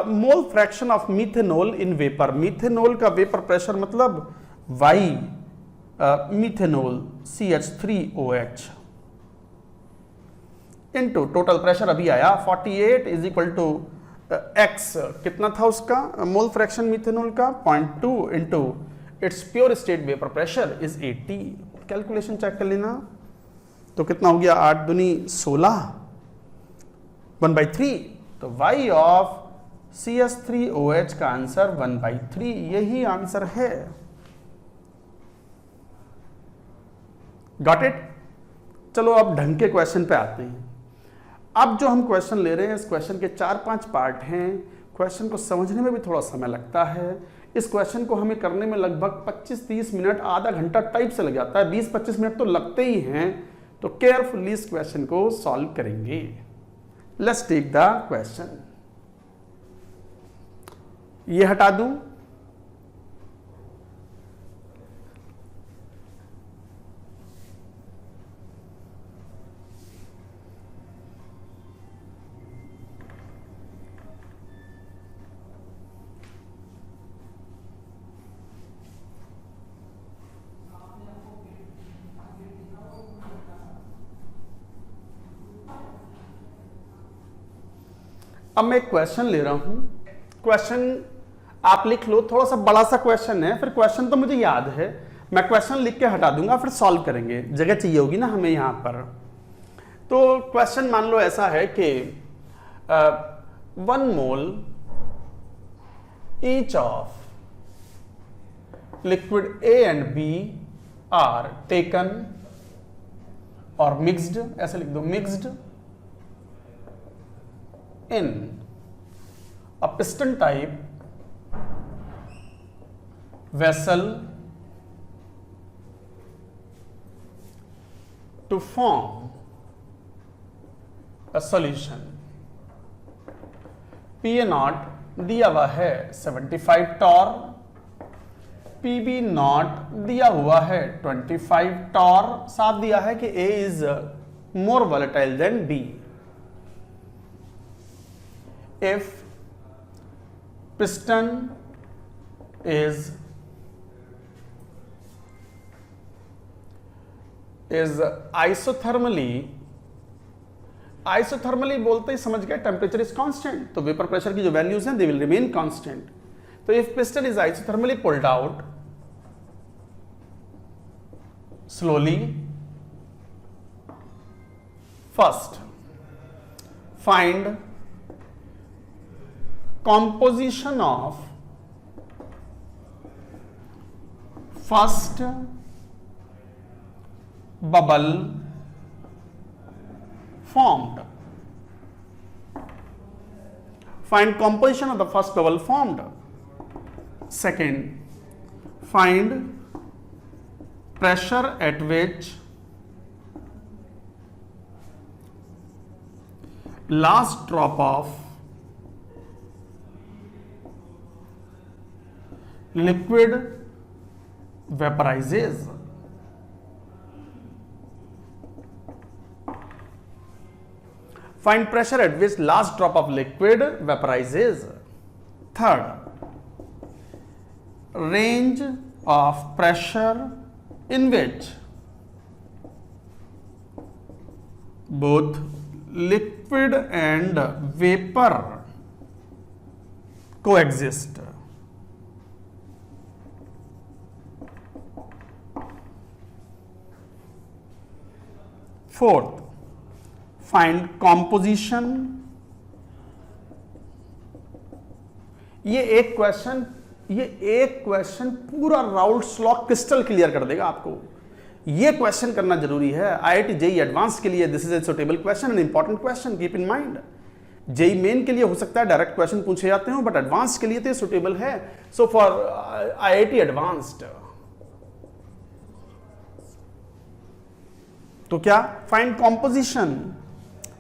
Mole fraction of methanol in vapour. Methanol का वेपर प्रेशर मतलब Y methanol CH3OH into total pressure अभी आया 48 इज इक्वल टू x. कितना था उसका मोल फ्रैक्शन मिथेनॉल का? 0.2 into its pure state vapour pressure is 80. Calculation check कर लेना. तो कितना हो गया? 8 दूनी 16, 1/3. तो Y ऑफ CH3OH का आंसर 1/3. यही आंसर है. Got it. चलो अब ढंग के क्वेश्चन पे आते हैं. अब जो हम क्वेश्चन ले रहे हैं, इस क्वेश्चन के 4-5 पार्ट हैं. क्वेश्चन को समझने में भी थोड़ा समय लगता है. इस क्वेश्चन को हमें करने में लगभग 25-30 मिनट, आधा घंटा टाइप से लग जाता है. 20-25 मिनट तो लगते ही हैं. तो केयरफुली इस क्वेश्चन को सॉल्व करेंगे. Let's take the question. ये हटा दूं. अब मैं एक क्वेश्चन ले रहा हूं. क्वेश्चन आप लिख लो. थोड़ा सा बड़ा सा क्वेश्चन है. फिर क्वेश्चन तो मुझे याद है, मैं क्वेश्चन लिख के हटा दूंगा, फिर सॉल्व करेंगे. जगह चाहिए होगी ना हमें यहां पर. तो क्वेश्चन मान लो ऐसा है कि 1 mole each of liquid A and B are taken और मिक्स्ड, ऐसे लिख दो, mixed in a piston type vessel to form a solution. PA not दिया हुआ है 75 टॉर, PB नॉट दिया हुआ है 25 टॉर, साथ दिया है कि A is more volatile than B. If piston is isothermally बोलते ही समझ गए टेम्परेचर इज कांस्टेंट, तो वेपर प्रेशर की जो वैल्यूज हैं दे विल रिमेन कांस्टेंट. तो if piston is isothermally pulled out slowly, first find composition of first bubble formed. Find composition of the first bubble formed. Second, find pressure at which last drop of liquid vaporizes. Find pressure at which last drop of liquid vaporizes. Third, range of pressure in which both liquid and vapor coexist. Fourth, find composition. ये एक question पूरा Raoult's law crystal clear कर देगा आपको. ये question करना जरूरी है IIT JEE एडवांस के लिए. This is a suitable question and important question, keep in mind. JEE main के लिए हो सकता है डायरेक्ट क्वेश्चन पूछे जाते हो, बट एडवांस के लिए तो ये सुटेबल है. सो फॉर IIT एडवांस्ड, तो क्या, find composition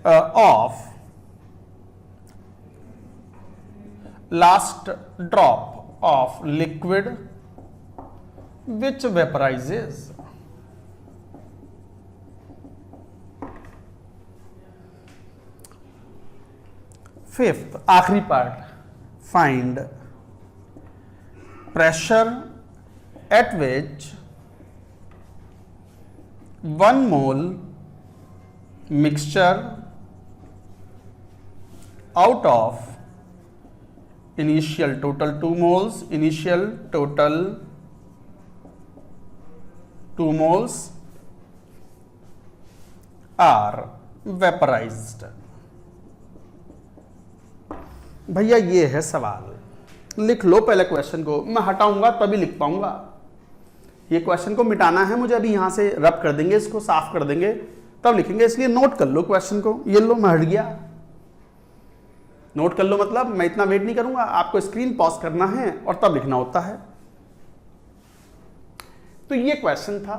of last drop of liquid which vaporizes. Fifth, आखिरी part, find pressure at which 1 mole mixture out of initial total 2 moles are vaporized. भैया ये है सवाल, लिख लो पहले क्वेश्चन को, मैं हटाऊंगा तभी लिख पाऊंगा. ये क्वेश्चन को मिटाना है मुझे, अभी यहां से रब कर देंगे, इसको साफ कर देंगे तब लिखेंगे, इसलिए नोट कर लो क्वेश्चन को. ये लो, मैं हट गया, नोट कर लो. मतलब मैं इतना वेट नहीं करूंगा, आपको स्क्रीन पॉज करना है और तब लिखना होता है. तो ये क्वेश्चन था,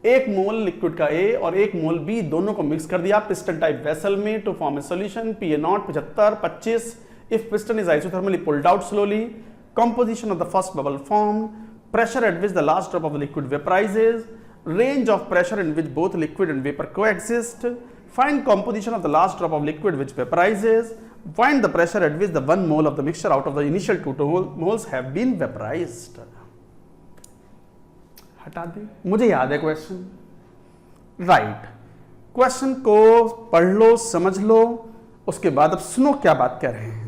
1 मोल लिक्विड का A और 1 मोल B दोनों को मिक्स कर दिया पिस्टन टाइप वेसल में to form a solution. PA0 75 25. If piston is isothermally pulled out slowly, composition of the first bubble formed, pressure at which the last drop of the liquid vaporizes, range of pressure in which both liquid and vapor coexist, find composition of the last drop of liquid which vaporizes, find the pressure at which the 1 mole of the mixture out of the initial 2 moles have been vaporized. हटा दें, मुझे याद है question. Right, question को पढ़ लो, समझ लो, उसके बाद अब सुनो क्या बात कह रहे हैं.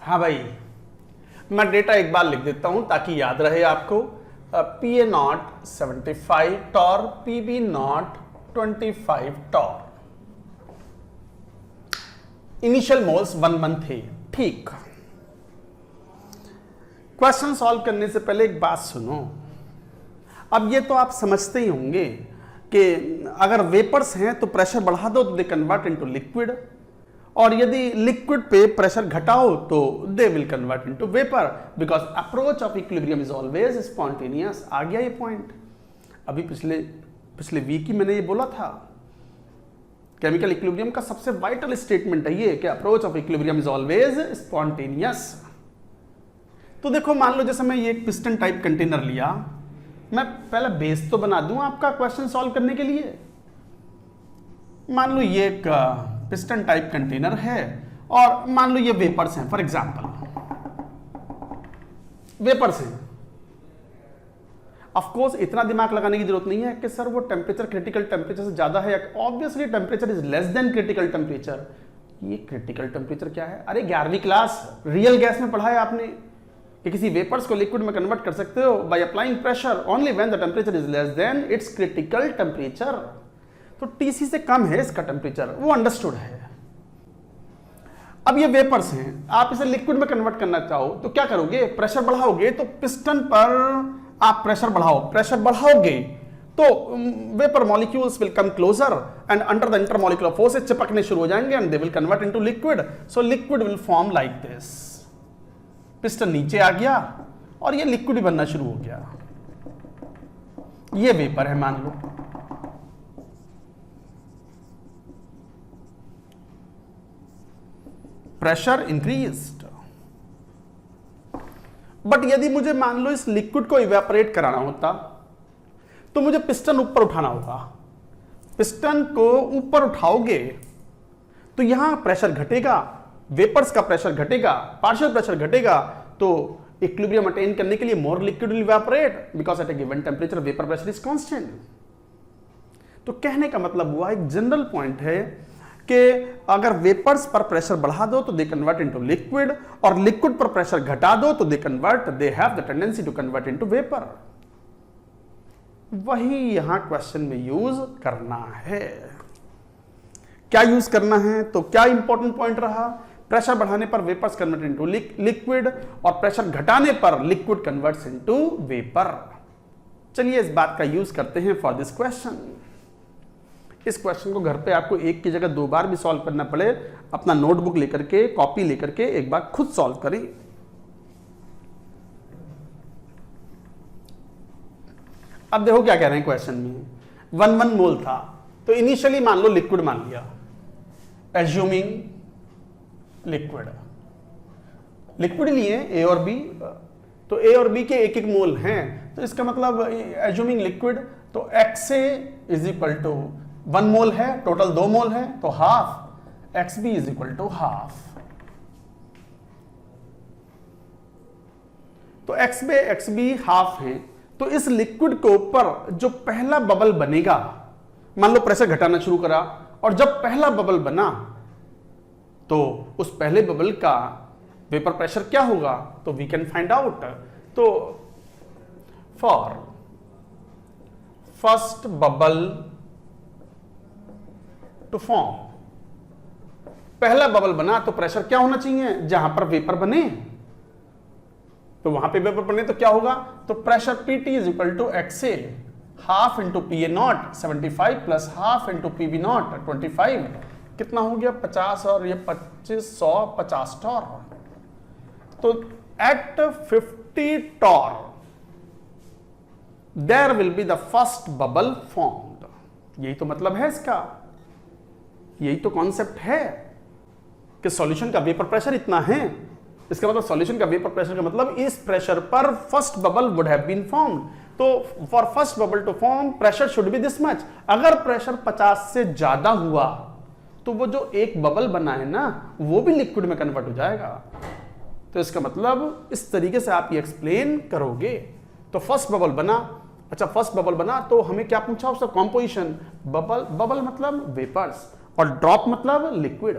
हाँ भाई, मैं डेटा एक बार लिख देता हूं ताकि याद रहे आपको। PA0 75 Tor, PB0 25 Tor. Initial moles 1 थे। ठीक, क्वेश्चन सॉल्व करने से पहले एक बात सुनो। अब ये तो आप समझते ही होंगे कि अगर वेपर्स हैं तो प्रेशर बढ़ा दो तो दे कन्वर्ट इनटू लिक्विड, और यदि लिक्विड पे प्रेशर घटाओ तो they will convert into vapour, because approach of equilibrium is always spontaneous. आ गया ये पॉइंट। अभी पिछले वीक ही मैंने ये बोला था, केमिकल इक्विलिब्रियम का सबसे वाइटल स्टेटमेंट है ये कि approach of equilibrium is always spontaneous. तो देखो, मान लो जैसे मैं ये एक पिस्टन टाइप कंटेनर लिया, मैं पहले बेस तो बना दूं आपका क्वेश्चन सॉल्व करने के लिए। मान लो ये एक पिस्टन टाइप कंटेनर है और मान लो ये वेपर्स हैं, फॉर एग्जांपल वेपर्स हैं। ऑफ कोर्स इतना दिमाग लगाने की जरूरत नहीं है कि सर वो टेम्परेचर क्रिटिकल टेम्परेचर से ज्यादा है, obviously temperature is less than critical temperature. ये क्रिटिकल टेम्परेचर क्या है? अरे 11वीं क्लास रियल गैस में पढ़ा है आपने कि किसी वेपर्स को लिक्विड में कन्वर्ट कर सकते हो by applying pressure only when the temperature is less than it's critical temperature. तो टीसी से कम है इसका टेम्परेचर, वो अंडरस्टूड है। अब ये वेपर्स हैं, आप इसे लिक्विड में कन्वर्ट करना चाहो तो क्या करोगे? प्रेशर बढ़ाओगे, तो पिस्टन पर आप प्रेशर बढ़ाओगे तो vapour molecules will come closer and under the intermolecular forces चिपकने शुरू हो जाएंगे and they will convert into liquid. So liquid will form like this. Piston नीचे आ गया और ये लिक्विड बनना शुरू हो गया। ये वेपर है मान लो। प्रेशर इंक्रीज्ड, बट यदि मुझे मान लो इस लिक्विड को इवेपोरेट कराना होता तो मुझे पिस्टन ऊपर उठाना होगा। पिस्टन को ऊपर उठाओगे तो यहां प्रेशर घटेगा, वेपर्स का प्रेशर घटेगा, पार्शियल प्रेशर घटेगा, तो इक्विलिब्रियम अटेन करने के लिए more liquid will evaporate because at a given temperature vapour pressure is constant. तो कहने का मतलब हुआ, एक जनरल पॉइंट है कि अगर वेपर्स पर प्रेशर बढ़ा दो तो दे कन्वर्ट इनटू लिक्विड, और लिक्विड पर प्रेशर घटा दो तो they have the tendency to convert into vapour. वही यहां क्वेश्चन में यूज करना है। क्या यूज करना है? तो क्या इंपॉर्टेंट पॉइंट रहा? प्रेशर बढ़ाने पर वेपर्स कन्वर्ट इनटू लिक्विड और प्रेशर घटाने पर लिक्विड कन्वर्ट्स इनटू वेपर। चलिए इस बात का यूज करते हैं फॉर दिस क्वेश्चन। इस क्वेश्चन को घर पे आपको एक की जगह 2 बार भी सॉल्व करना पड़े, अपना नोटबुक लेकर के, कॉपी लेकर के एक बार खुद सॉल्व करें। अब देखो क्या कह रहे हैं क्वेश्चन में। 1 मोल था तो इनिशियली मान लो लिक्विड मान लिया, एज्यूमिंग लिक्विड लिए ए और बी, तो ए और बी के 1 मोल हैं, तो इसका मतलब एज्यूमिंग लिक्विड, तो XA is equal to 1 mole है, टोटल 2 मोल है, तो half XB is equal to half. तो XB हाफ है, तो इस लिक्विड के ऊपर जो पहला बबल बनेगा, मान लो प्रेशर घटाना शुरू करा, और जब पहला बबल बना तो उस पहले बबल का वेपर प्रेशर क्या होगा? तो वी कैन फाइंड आउट। तो for first bubble to form, पहला बबल बना तो प्रेशर क्या होना चाहिए? जहां पर वेपर बने तो वहां पे वेपर बने तो क्या होगा? तो pressure PT is equal to XA half into PA0 75 plus half into PB0 25। कितना हो गया? 50 और ये 25 150 टॉर। तो at 50 torr there will be the first bubble formed. यही तो मतलब है इसका, यही तो कॉन्सेप्ट है कि सॉल्यूशन का वेपर प्रेशर इतना है। इसका मतलब सॉल्यूशन का वेपर प्रेशर का मतलब इस प्रेशर पर first bubble would have been formed. तो for first bubble to form pressure should be this much. अगर प्रेशर 50 से ज्यादा हुआ तो वो जो एक बबल बना है ना, वो भी लिक्विड में कन्वर्ट हो जाएगा। तो इसका मतलब इस तरीके से आप ये एक्सप्लेन करोगे। तो फर्स्ट बबल बना, अच्छा फर्स्ट बबल बना तो हमें क्या पूछा? उसका कॉम्पोजिशन। बबल मतलब वेपर्स और ड्रॉप मतलब लिक्विड।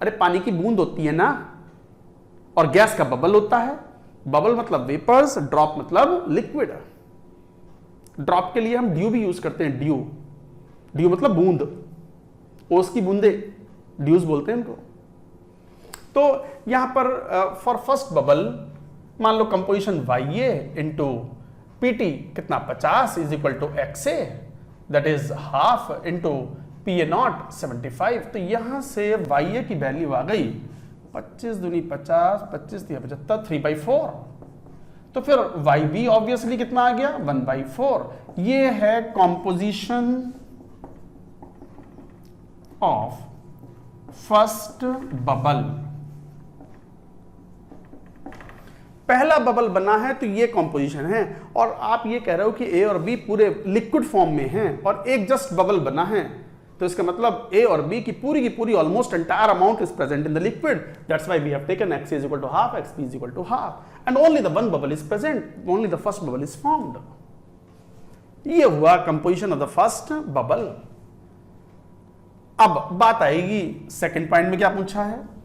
अरे पानी की बूंद होती है ना, और गैस का बबल होता है। बबल मतलब वेपर्स, ड्रॉप मतलब लिक्विड। ड्रॉप के लिए हम ड्यू भी यूज करते हैं, ड्यू। ड्यू मतलब बूंद, ओस की बूंदे, ड्यूज बोलते हैं इनको। तो यहां पर फॉर फर्स्ट बबल मान लो कंपोजिशन YA इंटू PT कितना 50 is equal to XA, that is half into PA0 75। तो यहां से YA की वैल्यू आ गई 25 दूनी 50, 25 दिया 75, 3/4। तो फिर YB ऑब्वियसली कितना आ गया 1/4। ये है कॉम्पोजिशन ऑफ फर्स्ट बबल। पहला बबल बना है तो ये कॉम्पोजिशन है, और आप ये कह रहे हो कि A और B पूरे लिक्विड फॉर्म में हैं और एक जस्ट बबल बना है, तो इसका मतलब A और B की पूरी almost entire amount is present in the liquid. That's why we have taken x is equal to half, xb is equal to half and only the one bubble is present, only the first bubble is formed। ये हुआ composition of the first bubble. अब बात आएगी second point में क्या पूछा है।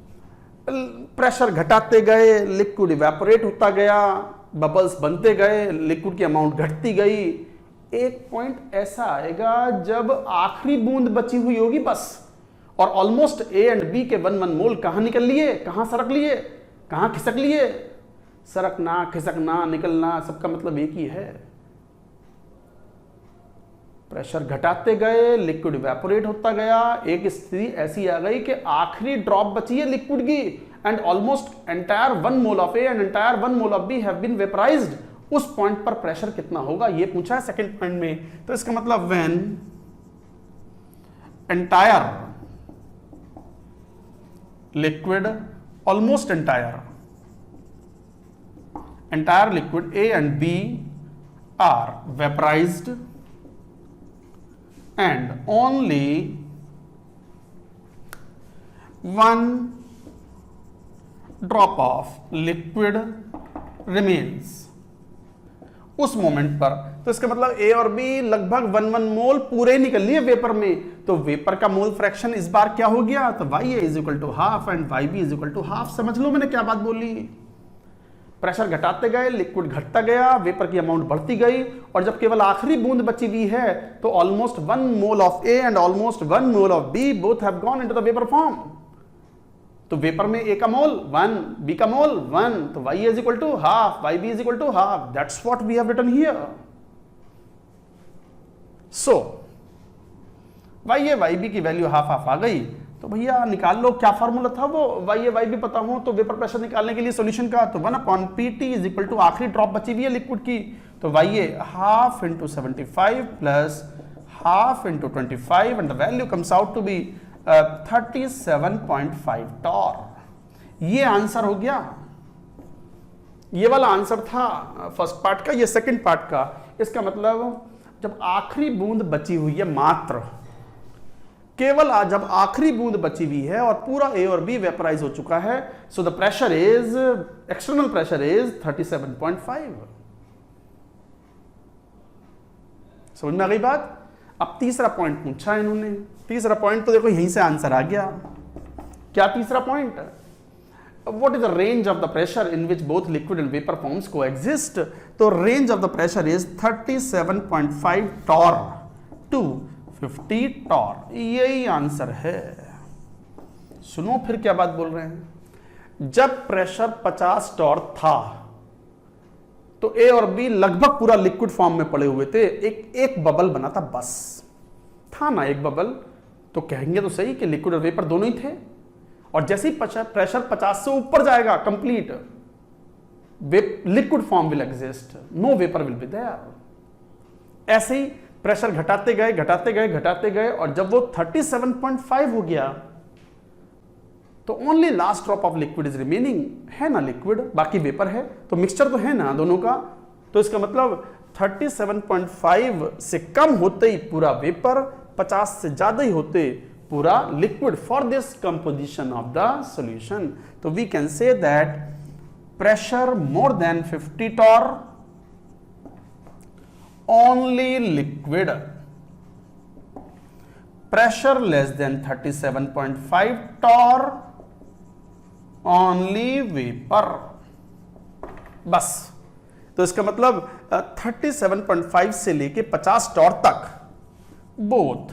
Pressure घटाते गए, लिक्विड इवेपोरेट होता गया, बबल्स बनते गए, लिक्विड की अमाउंट घटती गई। एक पॉइंट ऐसा आएगा जब आखिरी बूंद बची हुई होगी बस, और ऑलमोस्ट A एंड B के 1 मोल कहां निकल लिए, कहां सरक लिए, कहां खिसक लिए। सरकना, खिसकना, निकलना, सबका मतलब एक ही है। प्रेशर घटाते गए, लिक्विड इवेपोरेट होता गया, एक स्थिति ऐसी आ गई कि आखिरी ड्रॉप बची है लिक्विड की, and almost entire 1 mole of A and entire 1 mole of B have been vaporised. उस पॉइंट पर प्रेशर कितना होगा ये पूछा है सेकंड पॉइंट में। तो इसका मतलब when entire liquid, almost entire liquid A and B are vaporised and only one drop of liquid remains उस मोमेंट पर। तो इसका मतलब A और B लगभग 1 मोल पूरे निकल लिए वेपर में। तो वेपर का मोल फ्रैक्शन इस बार क्या हो गया, तो YA is equal to half and YB is equal to half. समझ लो मैंने क्या बात बोली। प्रेशर घटाते गए, लिक्विड घटता गया, वेपर की अमाउंट बढ़ती गई, और जब केवल आखिरी बूंद बची हुई है तो almost 1 mole of A and almost 1 mole of B both have gone into the vapour form. तो वेपर में A का मोल 1, B का मोल 1, तो YA is equal to half, YB is equal to half. That's what we have written here. So YA YB की value half half आ गई, तो भैया निकाल लो क्या फार्मूला था वो। YA YB पता हो तो वेपर प्रेशर निकालने के लिए सॉल्यूशन का, तो 1/PT इज इक्वल टू आखिरी ड्रॉप बची हुई है लिक्विड की, तो YA half into 75 plus half into 25 and the value comes out to be 37.5 torr. ये आंसर हो गया। ये वाला आंसर था फर्स्ट पार्ट का, ये सेकंड पार्ट का। इसका मतलब जब आखिरी बूंद बची हुई है मात्र, केवल जब आखिरी बूंद बची हुई है और पूरा A और B वेपराइज हो चुका है, so the pressure is, external pressure is 37.5। समझ में आ गई बात। अब तीसरा पॉइंट पूछा है इन्होंने। तीसरा पॉइंट तो देखो यहीं से आंसर आ गया। क्या तीसरा point, what is the range of the pressure in which both liquid and vapour forms coexist. तो range of the pressure is 37.5 torr to 50 torr. यही आंसर है। सुनो फिर क्या बात बोल रहे हैं। जब प्रेशर 50 टॉर था तो A और B लगभग पूरा लिक्विड फॉर्म में पड़े हुए थे। एक बबल बना था बस, था ना एक बबल, तो कहेंगे तो सही कि लिक्विड और वेपर दोनों ही थे। और जैसे ही प्रेशर 50 से ऊपर जाएगा complete, liquid form will exist, no vapour will be there. ऐसे ही प्रेशर घटाते गए घटाते गए घटाते गए, और जब वो 37.5 हो गया तो only last drop of liquid is remaining. है ना लिक्विड, बाकी वेपर है, तो मिक्सचर तो है ना दोनों का। तो इसका मतलब 37.5 से कम होते ही पूरा वेपर, 50 से ज्यादा ही होते पूरा liquid for this composition of the solution. तो we can say that pressure more than 50 torr only liquid, pressure less than 37.5 torr only vapour, बस। तो इसका मतलब 37.5 से लेके 50 टॉर तक both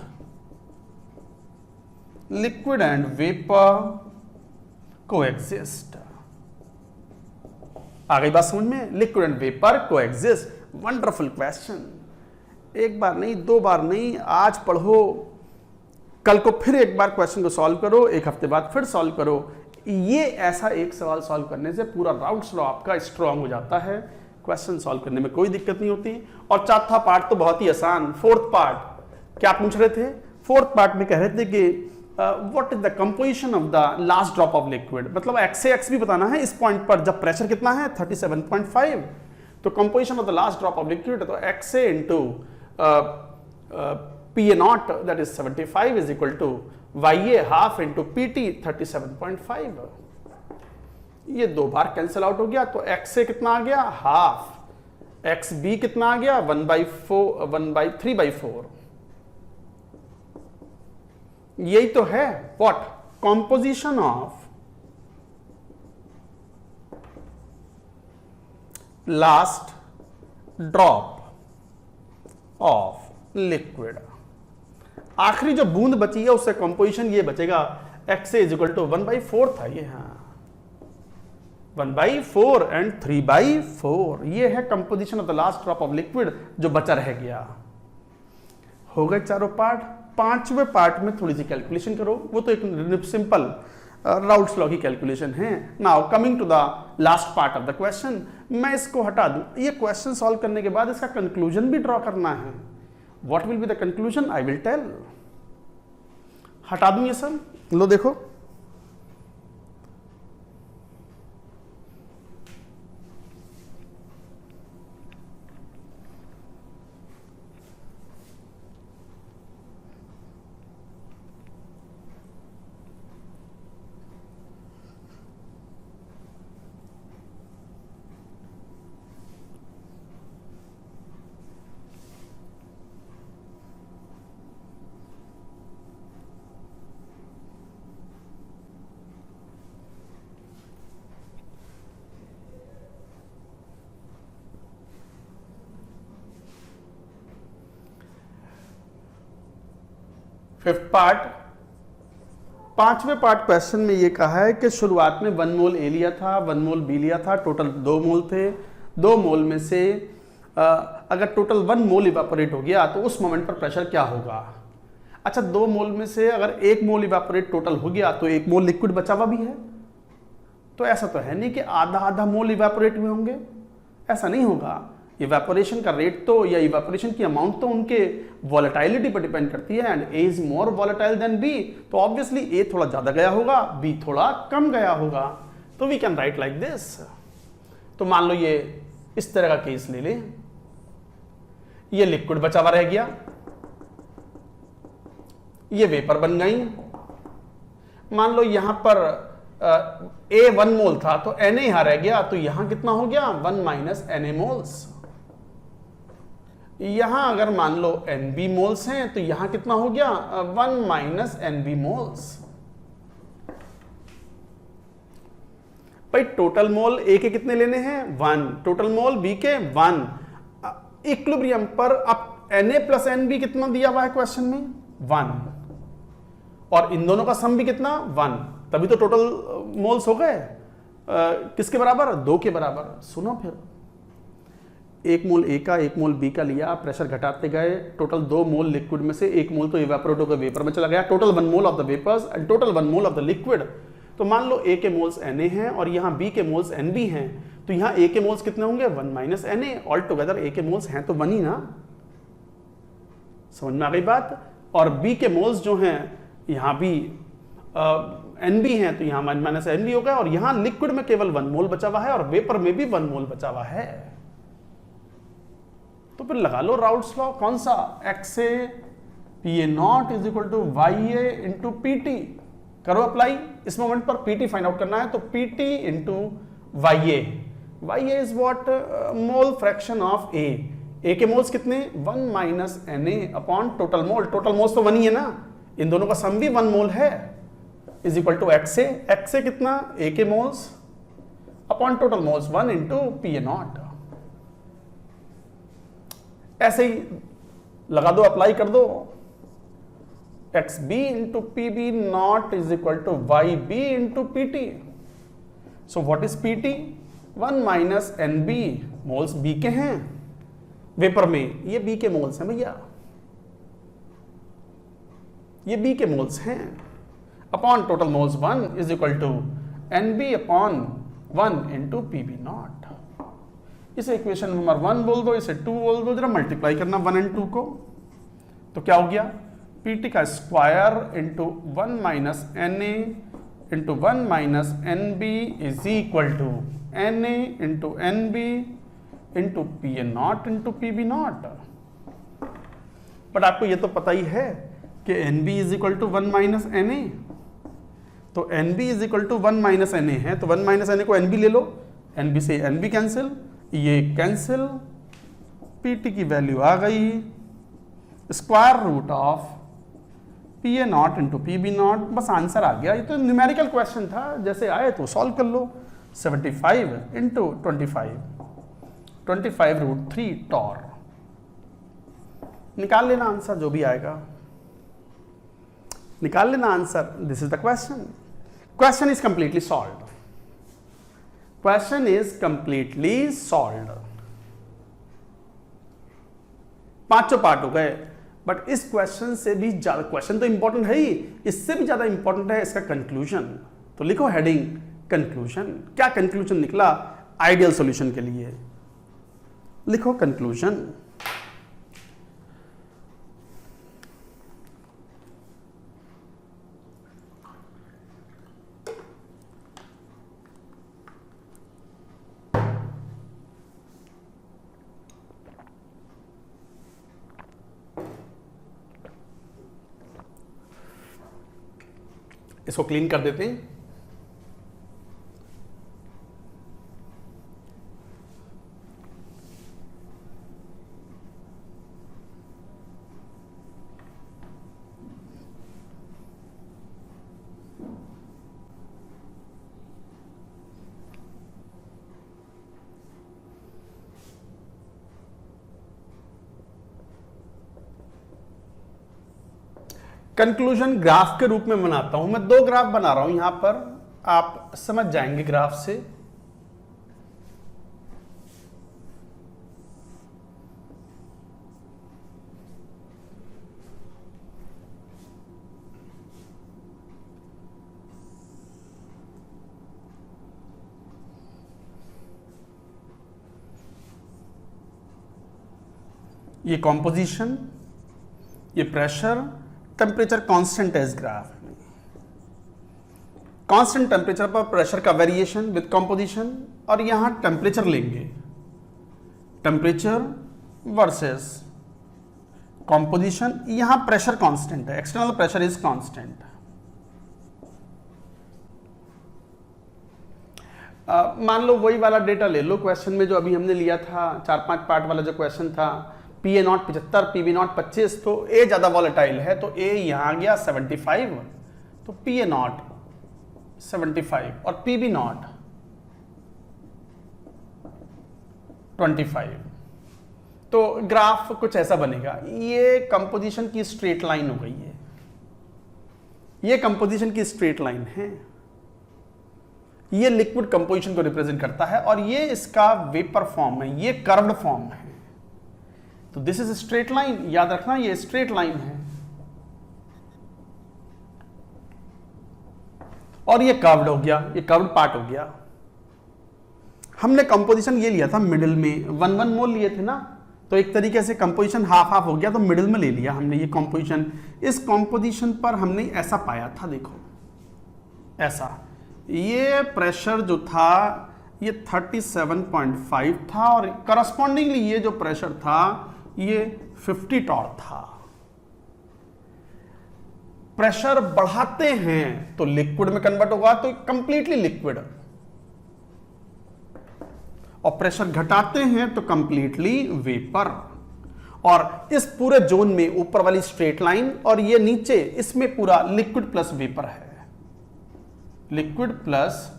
liquid and vapour coexist. आ गई बात समझ में? Liquid and vapour coexist. Wonderful question. एक बार नहीं, दो बार नहीं, आज पढ़ो, कल को फिर एक बार क्वेश्चन को सॉल्व करो, एक हफ्ते बाद फिर सॉल्व करो। ये ऐसा एक सवाल सॉल्व करने से पूरा राउट्स लॉ आपका स्ट्रांग हो जाता है, क्वेश्चन सॉल्व करने में कोई दिक्कत नहीं होती। और चौथा पार्ट तो बहुत ही आसान। फोर्थ पार्ट क्या पूछ रहे थे? फोर्थ पार्ट में कह रहे थे कि what is the composition of the last drop of liquid, मतलब एक्स से एक्स भी बताना है इस पॉइंट पर, जब प्रेशर कितना है 37.5, तो composition of the last drop of liquid, तो एक्स से into P A naught that is 75 is equal to Y A half into P T 37.5। ये दो बार कैंसिल आउट हो गया, तो एक्स से कितना आ गया? हाफ, एक्स बी कितना आ गया? 1/3/4। यही तो है what? Composition of last drop of liquid. आखिरी जो बूंद बची है उससे कंपोजिशन ये बचेगा, एक्स इज इक्वल टू 1/4 था ये, हाँ 1/4 एंड 3/4। ये है composition of the last drop of liquid जो बचा रह गया। हो गए चारों पार्ट। पांचवें पार्ट में थोड़ी सी कैलकुलेशन करो, वो तो एक सिंपल राउट्स लॉ की कैलकुलेशन है। Now coming to the last part of the question, मैं इसको हटा दूं। ये क्वेश्चन सॉल्व करने के बाद इसका कंक्लूजन भी ड्रॉ करना है। What will be the conclusion? I will tell. हटा दूं ये सब, लो देखो। फिफ्थ पार्ट, पांचवें पार्ट क्वेश्चन में ये कहा है कि शुरुआत में 1 मोल ए लिया था, 1 मोल बी लिया था, टोटल 2 मोल थे। 2 मोल में से अगर टोटल 1 मोल इवेपोरेट हो गया तो उस मोमेंट पर प्रेशर क्या होगा? अच्छा, 2 मोल में से अगर 1 मोल इवेपोरेट टोटल हो गया तो 1 मोल लिक्विड बचा हुआ भी है। तो ऐसा तो है नहीं कि आधा आधा मोल इवेपोरेट हुए होंगे, ऐसा नहीं होगा। इवेपोरेशन का रेट तो या इवेपोरेशन की अमाउंट तो उनके वॉलेटिलिटी पर डिपेंड करती है, and A is more volatile than B, तो ऑब्वियसली ए थोड़ा ज्यादा गया होगा, बी थोड़ा कम गया होगा। तो we can write like this. तो मान लो ये इस तरह का केस ले ले, ये लिक्विड बचा हुआ रह गया, ये वेपर बन गई। मान लो यहां पर ए 1 मोल था तो Na यहां रह गया, तो यहां कितना हो गया? 1 माइनस Na मोल्स। यहां अगर मान लो Nb मोल्स हैं तो यहां कितना हो गया? 1 माइनस Nb मोल्स। भाई टोटल मोल ए के कितने लेने हैं? 1। टोटल मोल बी के 1। इक्विलिब्रियम पर अब Na प्लस Nb कितना दिया हुआ है क्वेश्चन में? 1। और इन दोनों का सम भी कितना? 1। तभी तो टोटल मोल्स हो गए किसके बराबर? 2 के बराबर। सुनो फिर, 1 मोल ए का 1 मोल बी का लिया, प्रेशर घटाते गए, टोटल 2 मोल लिक्विड में से 1 मोल तो इवेपोरेट होकर वेपर में चला गया, total 1 mole of the vapours and total 1 mole of the liquid. तो मान लो ए के मोल्स Na हैं और यहाँ बी के मोल्स Nb हैं, तो यहाँ ए के मोल्स कितने होंगे? 1 माइनस Na। ऑल टुगेदर ए के मोल्स हैं तो 1 ही ना, समझ में आ गई बात। और बी के मोल्स जो हैं यहाँ भी Nb हैं तो यहाँ 1 माइनस Nb हो गया, और यहाँ लिक्विड में केवल 1 मोल बचा हुआ है और वेपर में भी 1 मोल बचा हुआ है। तो फिर लगा लो राउट्स लॉ, कौन सा? X A P A not is equal to Y A into P T. करो अप्लाई। इस मोमेंट पर पी टी फाइंड आउट करना है, तो P T into Y A. Y A is what? Mole fraction of A. A के moles कितने? 1 minus Na upon total mole. Total moles तो 1 ही है ना, इन दोनों का सम भी 1 मोल है। Is equal to x A कितना ए के moles upon total moles 1 into P A naught. ऐसे ही लगा दो, अप्लाई कर दो, X B into P B naught is equal to Y B into P T. So what is P T? 1 minus N B, moles B के हैं vapour में, ये बी के मोल्स हैं भैया, ये बी के मोल्स हैं, upon total moles 1 is equal to N B upon 1 into P B naught. इसे इक्वेशन नंबर 1 बोल दो, इसे 2 बोल दो, जरा मल्टीप्लाई करना 1 एंड 2 को, तो क्या हो गया? पी टी का square into 1 minus N A into 1 minus N B is equal to N A into N B into P A not into P B not. But आपको ये तो पता ही है कि N B is equal to 1 minus N A, तो N B is equal to 1 minus N A है, तो 1 माइनस एन ए को एन बी ले लो, एन बी से एन बी कैंसिल, ये कैंसिल, पी टी की वैल्यू आ गई square root of P A not into P B naught. बस आंसर आ गया। ये तो न्यूमेरिकल क्वेश्चन था, जैसे आए तो सॉल्व कर लो। 75 इंटू 25 रूट 3 टॉर, निकाल लेना आंसर जो भी आएगा, निकाल लेना answer. This is the question. Question is completely solved, question is completely solved. पांचों पार्ट हो गए, बट इस क्वेश्चन से भी ज्यादा, क्वेश्चन तो इंपॉर्टेंट है ही, इससे भी ज्यादा इंपॉर्टेंट है इसका कंक्लूजन। तो लिखो हेडिंग कंक्लूजन। क्या कंक्लूजन निकला आइडियल सॉल्यूशन के लिए? लिखो कंक्लूजन। इसको क्लीन कर देते हैं। कंक्लूजन ग्राफ के रूप में बनाता हूं मैं। 2 ग्राफ बना रहा हूं यहां पर, आप समझ जाएंगे ग्राफ से। ये कॉम्पोजिशन, ये प्रेशर, टेम्परेचर कांस्टेंट है इस ग्राफ में। कांस्टेंट टेम्परेचर पर प्रेशर का वेरिएशन विद कंपोजिशन, और यहां टेम्परेचर लेंगे, टेम्परेचर वर्सेस कंपोजिशन। यहां प्रेशर कांस्टेंट है, एक्सटर्नल प्रेशर इज कांस्टेंट। मान लो वही वाला डेटा ले लो क्वेश्चन में जो अभी हमने लिया था, 4-5 पार्ट वाला जो क्वेश्चन था। P A naught 75, P B naught 25, तो ए ज्यादा वॉलेटाइल है, तो ए यहां आ गया 75, तो पी ए नॉट 75 और पी बी नॉट 25। तो ग्राफ कुछ ऐसा बनेगा। ये कंपोजिशन की स्ट्रेट लाइन हो गई है, ये कंपोजिशन की स्ट्रेट लाइन है, ये लिक्विड कंपोजिशन को रिप्रेजेंट करता है, और ये इसका वेपर फॉर्म है, ये कर्व्ड फॉर्म है। तो दिस इज स्ट्रेट लाइन, याद रखना ये स्ट्रेट लाइन है, और ये कर्व्ड हो गया, ये कर्व्ड पार्ट हो गया। हमने कंपोजिशन ये लिया था मिडिल में, 1-1 मोल लिए थे ना, तो एक तरीके से कंपोजिशन हाफ हाफ हो गया, तो मिडिल में ले लिया हमने ये कंपोजिशन। इस कंपोजिशन पर हमने ऐसा पाया था, देखो ऐसा, ये प्रेशर जो था ये 37.5 था, और करस्पॉन्डिंगली ये जो प्रेशर था ये 50 टॉर था। प्रेशर बढ़ाते हैं तो लिक्विड में कन्वर्ट होगा, तो कंप्लीटली लिक्विड, और प्रेशर घटाते हैं तो कंप्लीटली वेपर। और इस पूरे जोन में ऊपर वाली स्ट्रेट लाइन और ये नीचे, इसमें पूरा लिक्विड प्लस वेपर है। Liquid plus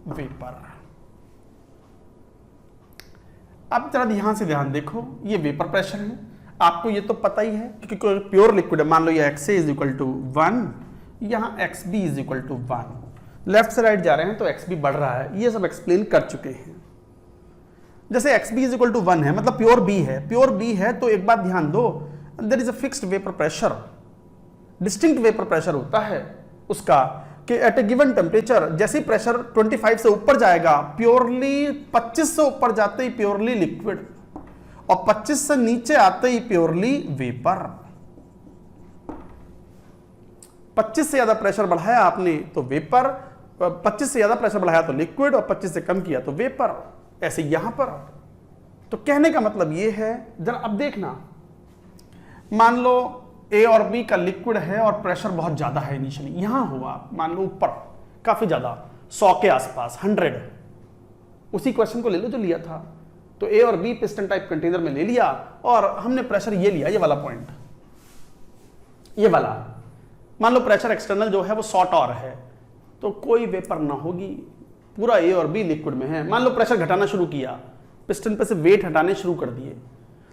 vapour. अब जरा ध्यान से ध्यान देखो, ये वेपर प्रेशर है, आपको ये तो पता ही है क्योंकि प्योर लिक्विड है। मान लो ये XA इज इक्वल टू 1, यहाँ XB is equal to 1। Left से राइट जा रहे हैं तो XB बढ़ रहा है, ये सब एक्सप्लेन कर चुके हैं। जैसे XB इज इक्वल टू 1 है मतलब प्योर B है, प्योर B है तो एक बात ध्यान दो, there is a fixed vapour pressure, distinct vapour pressure होता है उसका कि एट ए गिवन टेम्परेचर जैसे ही प्रेशर 25 से ऊपर जाएगा प्योरली, 25 से ऊपर जाते ही प्योरली लिक्विड, और 25 से नीचे आते ही प्योरली वेपर। 25 से ज्यादा प्रेशर बढ़ाया आपने तो वेपर, 25 से ज्यादा प्रेशर बढ़ाया तो लिक्विड, और 25 से कम किया तो वेपर। ऐसे यहां पर तो कहने का मतलब यह है, जरा अब देखना, मान लो A और B का लिक्विड है और प्रेशर बहुत ज्यादा है इनिशियली, यहां हुआ मान लो ऊपर काफी ज्यादा 100 के आसपास 100, उसी क्वेश्चन को ले लो जो लिया था, तो A और B पिस्टन टाइप कंटेनर में ले लिया और हमने प्रेशर ये लिया, ये वाला पॉइंट, ये वाला, मान लो प्रेशर एक्सटर्नल जो है वो 100 टॉर है, तो कोई वेपर ना होगी, पूरा A और B लिक्विड में है। मान लो प्रेशर घटाना शुरू किया, पिस्टन पे से वेट हटाने शुरू कर दिए,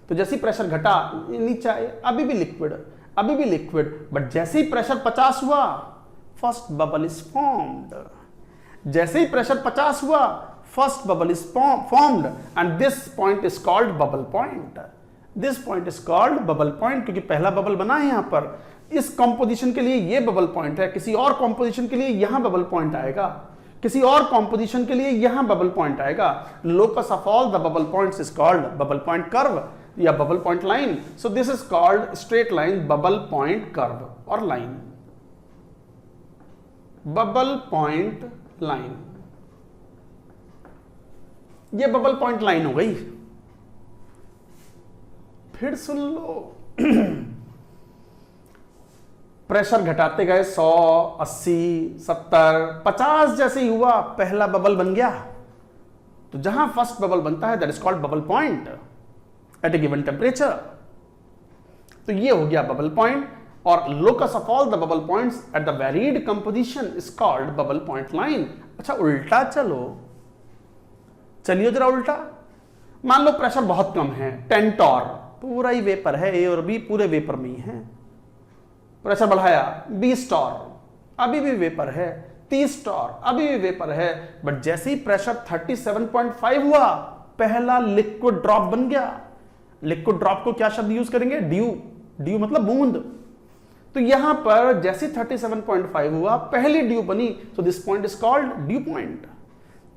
तो जैसे ही प्रेशर घटा नीचे आए, अभी भी लिक्विड, अभी भी लिक्विड, बट जैसे ही प्रेशर 50 हुआ फर्स्ट बबल इज फॉर्म्ड। जैसे ही प्रेशर 50 हुआ first bubble is formed and this point is called bubble point. This point is called bubble point क्योंकि पहला बबल बना है यहां पर, इस कंपोजिशन के लिए ये बबल पॉइंट है, किसी और कंपोजिशन के लिए यहां बबल पॉइंट आएगा, किसी और कंपोजिशन के लिए यहां बबल पॉइंट आएगा। Locus of all the bubble points is called bubble point curve या bubble point line. So this is called straight line bubble point curve और लाइन, बबल पॉइंट लाइन। ये बबल पॉइंट लाइन हो गई। फिर सुन low pressure घटाते गए 100, 80, 70, 50 जैसे ही हुआ पहला बबल बन गया, तो जहां फर्स्ट बबल बनता है that is called bubble point at a given temperature. तो ये हो गया बबल पॉइंट, और locus of all the bubble points at the varied composition is called bubble point line. अच्छा उल्टा चलिए जरा उल्टा, मान लो प्रेशर बहुत कम है 10 टॉर, पूरा ही वेपर है, A और B पूरे वेपर में ही है। प्रेशर बढ़ाया 20 टॉर, अभी भी वेपर है, 30 टॉर, अभी भी वेपर है, बट जैसे ही प्रेशर 37.5 हुआ पहला लिक्विड ड्रॉप बन गया। लिक्विड ड्रॉप को क्या शब्द यूज करेंगे? ड्यू। ड्यू मतलब बूंद। तो यहां पर जैसे 37.5 हुआ पहली ड्यू बनी, so this point is called dew point.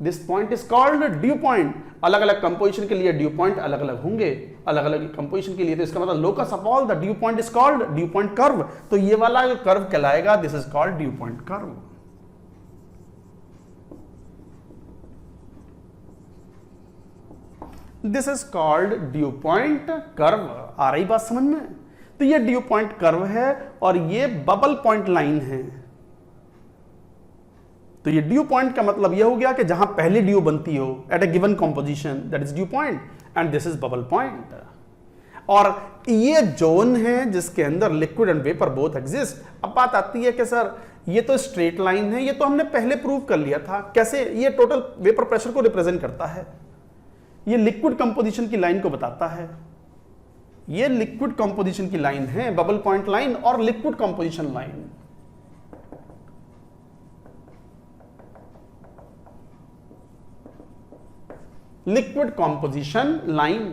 This point is called dew point. अलग अलग कंपोजिशन के लिए ड्यू पॉइंट अलग अलग होंगे, अलग अलग कंपोजिशन के लिए, तो इसका मतलब locus of all the dew point is called dew point curve. तो ये वाला कर्व कहलाएगा, this is called dew point curve. This is called dew point curve. आ रही बात समझ में? तो ये ड्यू पॉइंट कर्व है और ये बबल पॉइंट लाइन है। तो ये ड्यू पॉइंट का मतलब ये हो गया कि जहां पहली ड्यू बनती हो at a given composition, that is dew point and this is bubble point. और ये जोन है जिसके अंदर liquid and vapour both exist. अब बात आती है कि सर ये तो स्ट्रेट लाइन है, ये तो हमने पहले प्रूव कर लिया था, कैसे? ये टोटल वेपर प्रेशर को रिप्रेजेंट करता है, ये लिक्विड कंपोजिशन की लाइन को बताता है। ये लिक्विड कंपोजिशन की लाइन है, बबल पॉइंट लाइन और liquid composition line. Liquid composition line,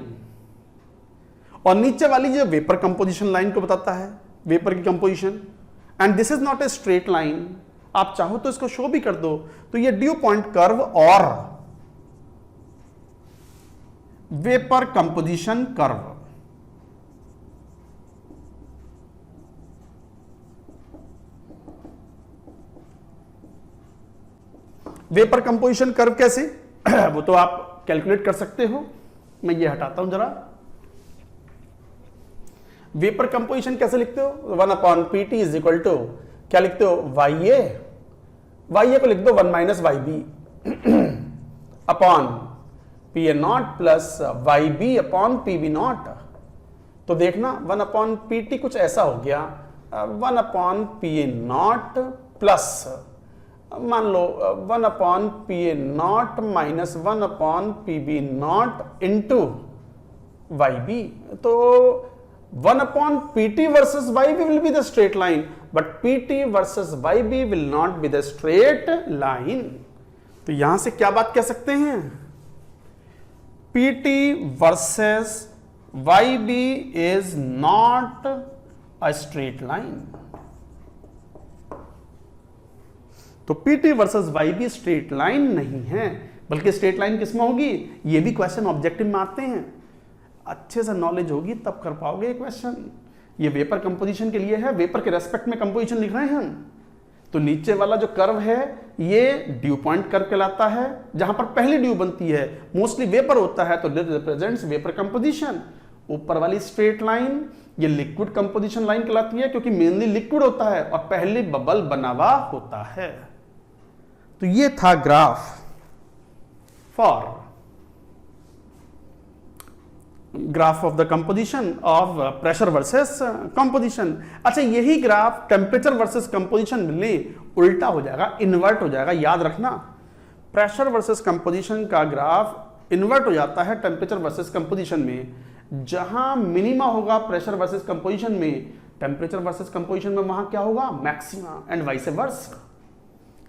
और नीचे वाली जो वेपर कंपोजिशन लाइन को बताता है, वेपर की composition. And this is not a straight line, आप चाहो तो इसको शो भी कर दो। तो ये ड्यू पॉइंट कर्व और vapour composition curve, vapour composition curve कैसे वो तो आप कैलकुलेट कर सकते हो। मैं ये हटाता हूं जरा। वेपर कंपोजिशन कैसे लिखते हो? 1/pt इज इक्वल टू क्या लिखते हो? YA को लिख दो 1 - YB upon PA0 plus YB upon PB0। तो देखना 1/pt कुछ ऐसा हो गया, 1/PA0 प्लस मान लो 1/PA0 minus 1/PB0 into YB, तो 1/PT versus YB will be the straight line, but PT versus YB will not be the straight line. तो यहां से क्या बात कह सकते हैं? PT versus YB is not a straight line. तो PT versus YB straight line नहीं है, बल्कि स्ट्रेट लाइन किसमें होगी? ये भी क्वेश्चन ऑब्जेक्टिव में आते हैं, अच्छे से नॉलेज होगी तब कर पाओगे क्वेश्चन। ये वेपर कंपोजिशन के लिए है, वेपर के रेस्पेक्ट में कंपोजिशन लिख रहे हैं हम। तो नीचे वाला जो कर्व है ये ड्यू पॉइंट कर्व कहलाता है, जहां पर पहली ड्यू बनती है, मोस्टली वेपर होता है तो रिप्रेजेंट्स वेपर कंपोजिशन। ऊपर वाली स्ट्रेट लाइन ये लिक्विड कंपोजिशन लाइन कहलाती है, क्योंकि मेनली लिक्विड होता है और पहले बबल बना हुआ होता है। तो ये था graph for graph of the composition of pressure versus composition. अच्छा, यही ग्राफ टेम्परेचर वर्सेस कंपोजिशन में उल्टा हो जाएगा, इन्वर्ट हो जाएगा। याद रखना, प्रेशर वर्सेस कंपोजिशन का ग्राफ इन्वर्ट हो जाता है टेम्परेचर वर्सेस कंपोजिशन में। जहां मिनिमा होगा प्रेशर वर्सेस कंपोजिशन में, टेम्परेचर वर्सेस कंपोजिशन में वहां क्या होगा? Maxima, and vice versa.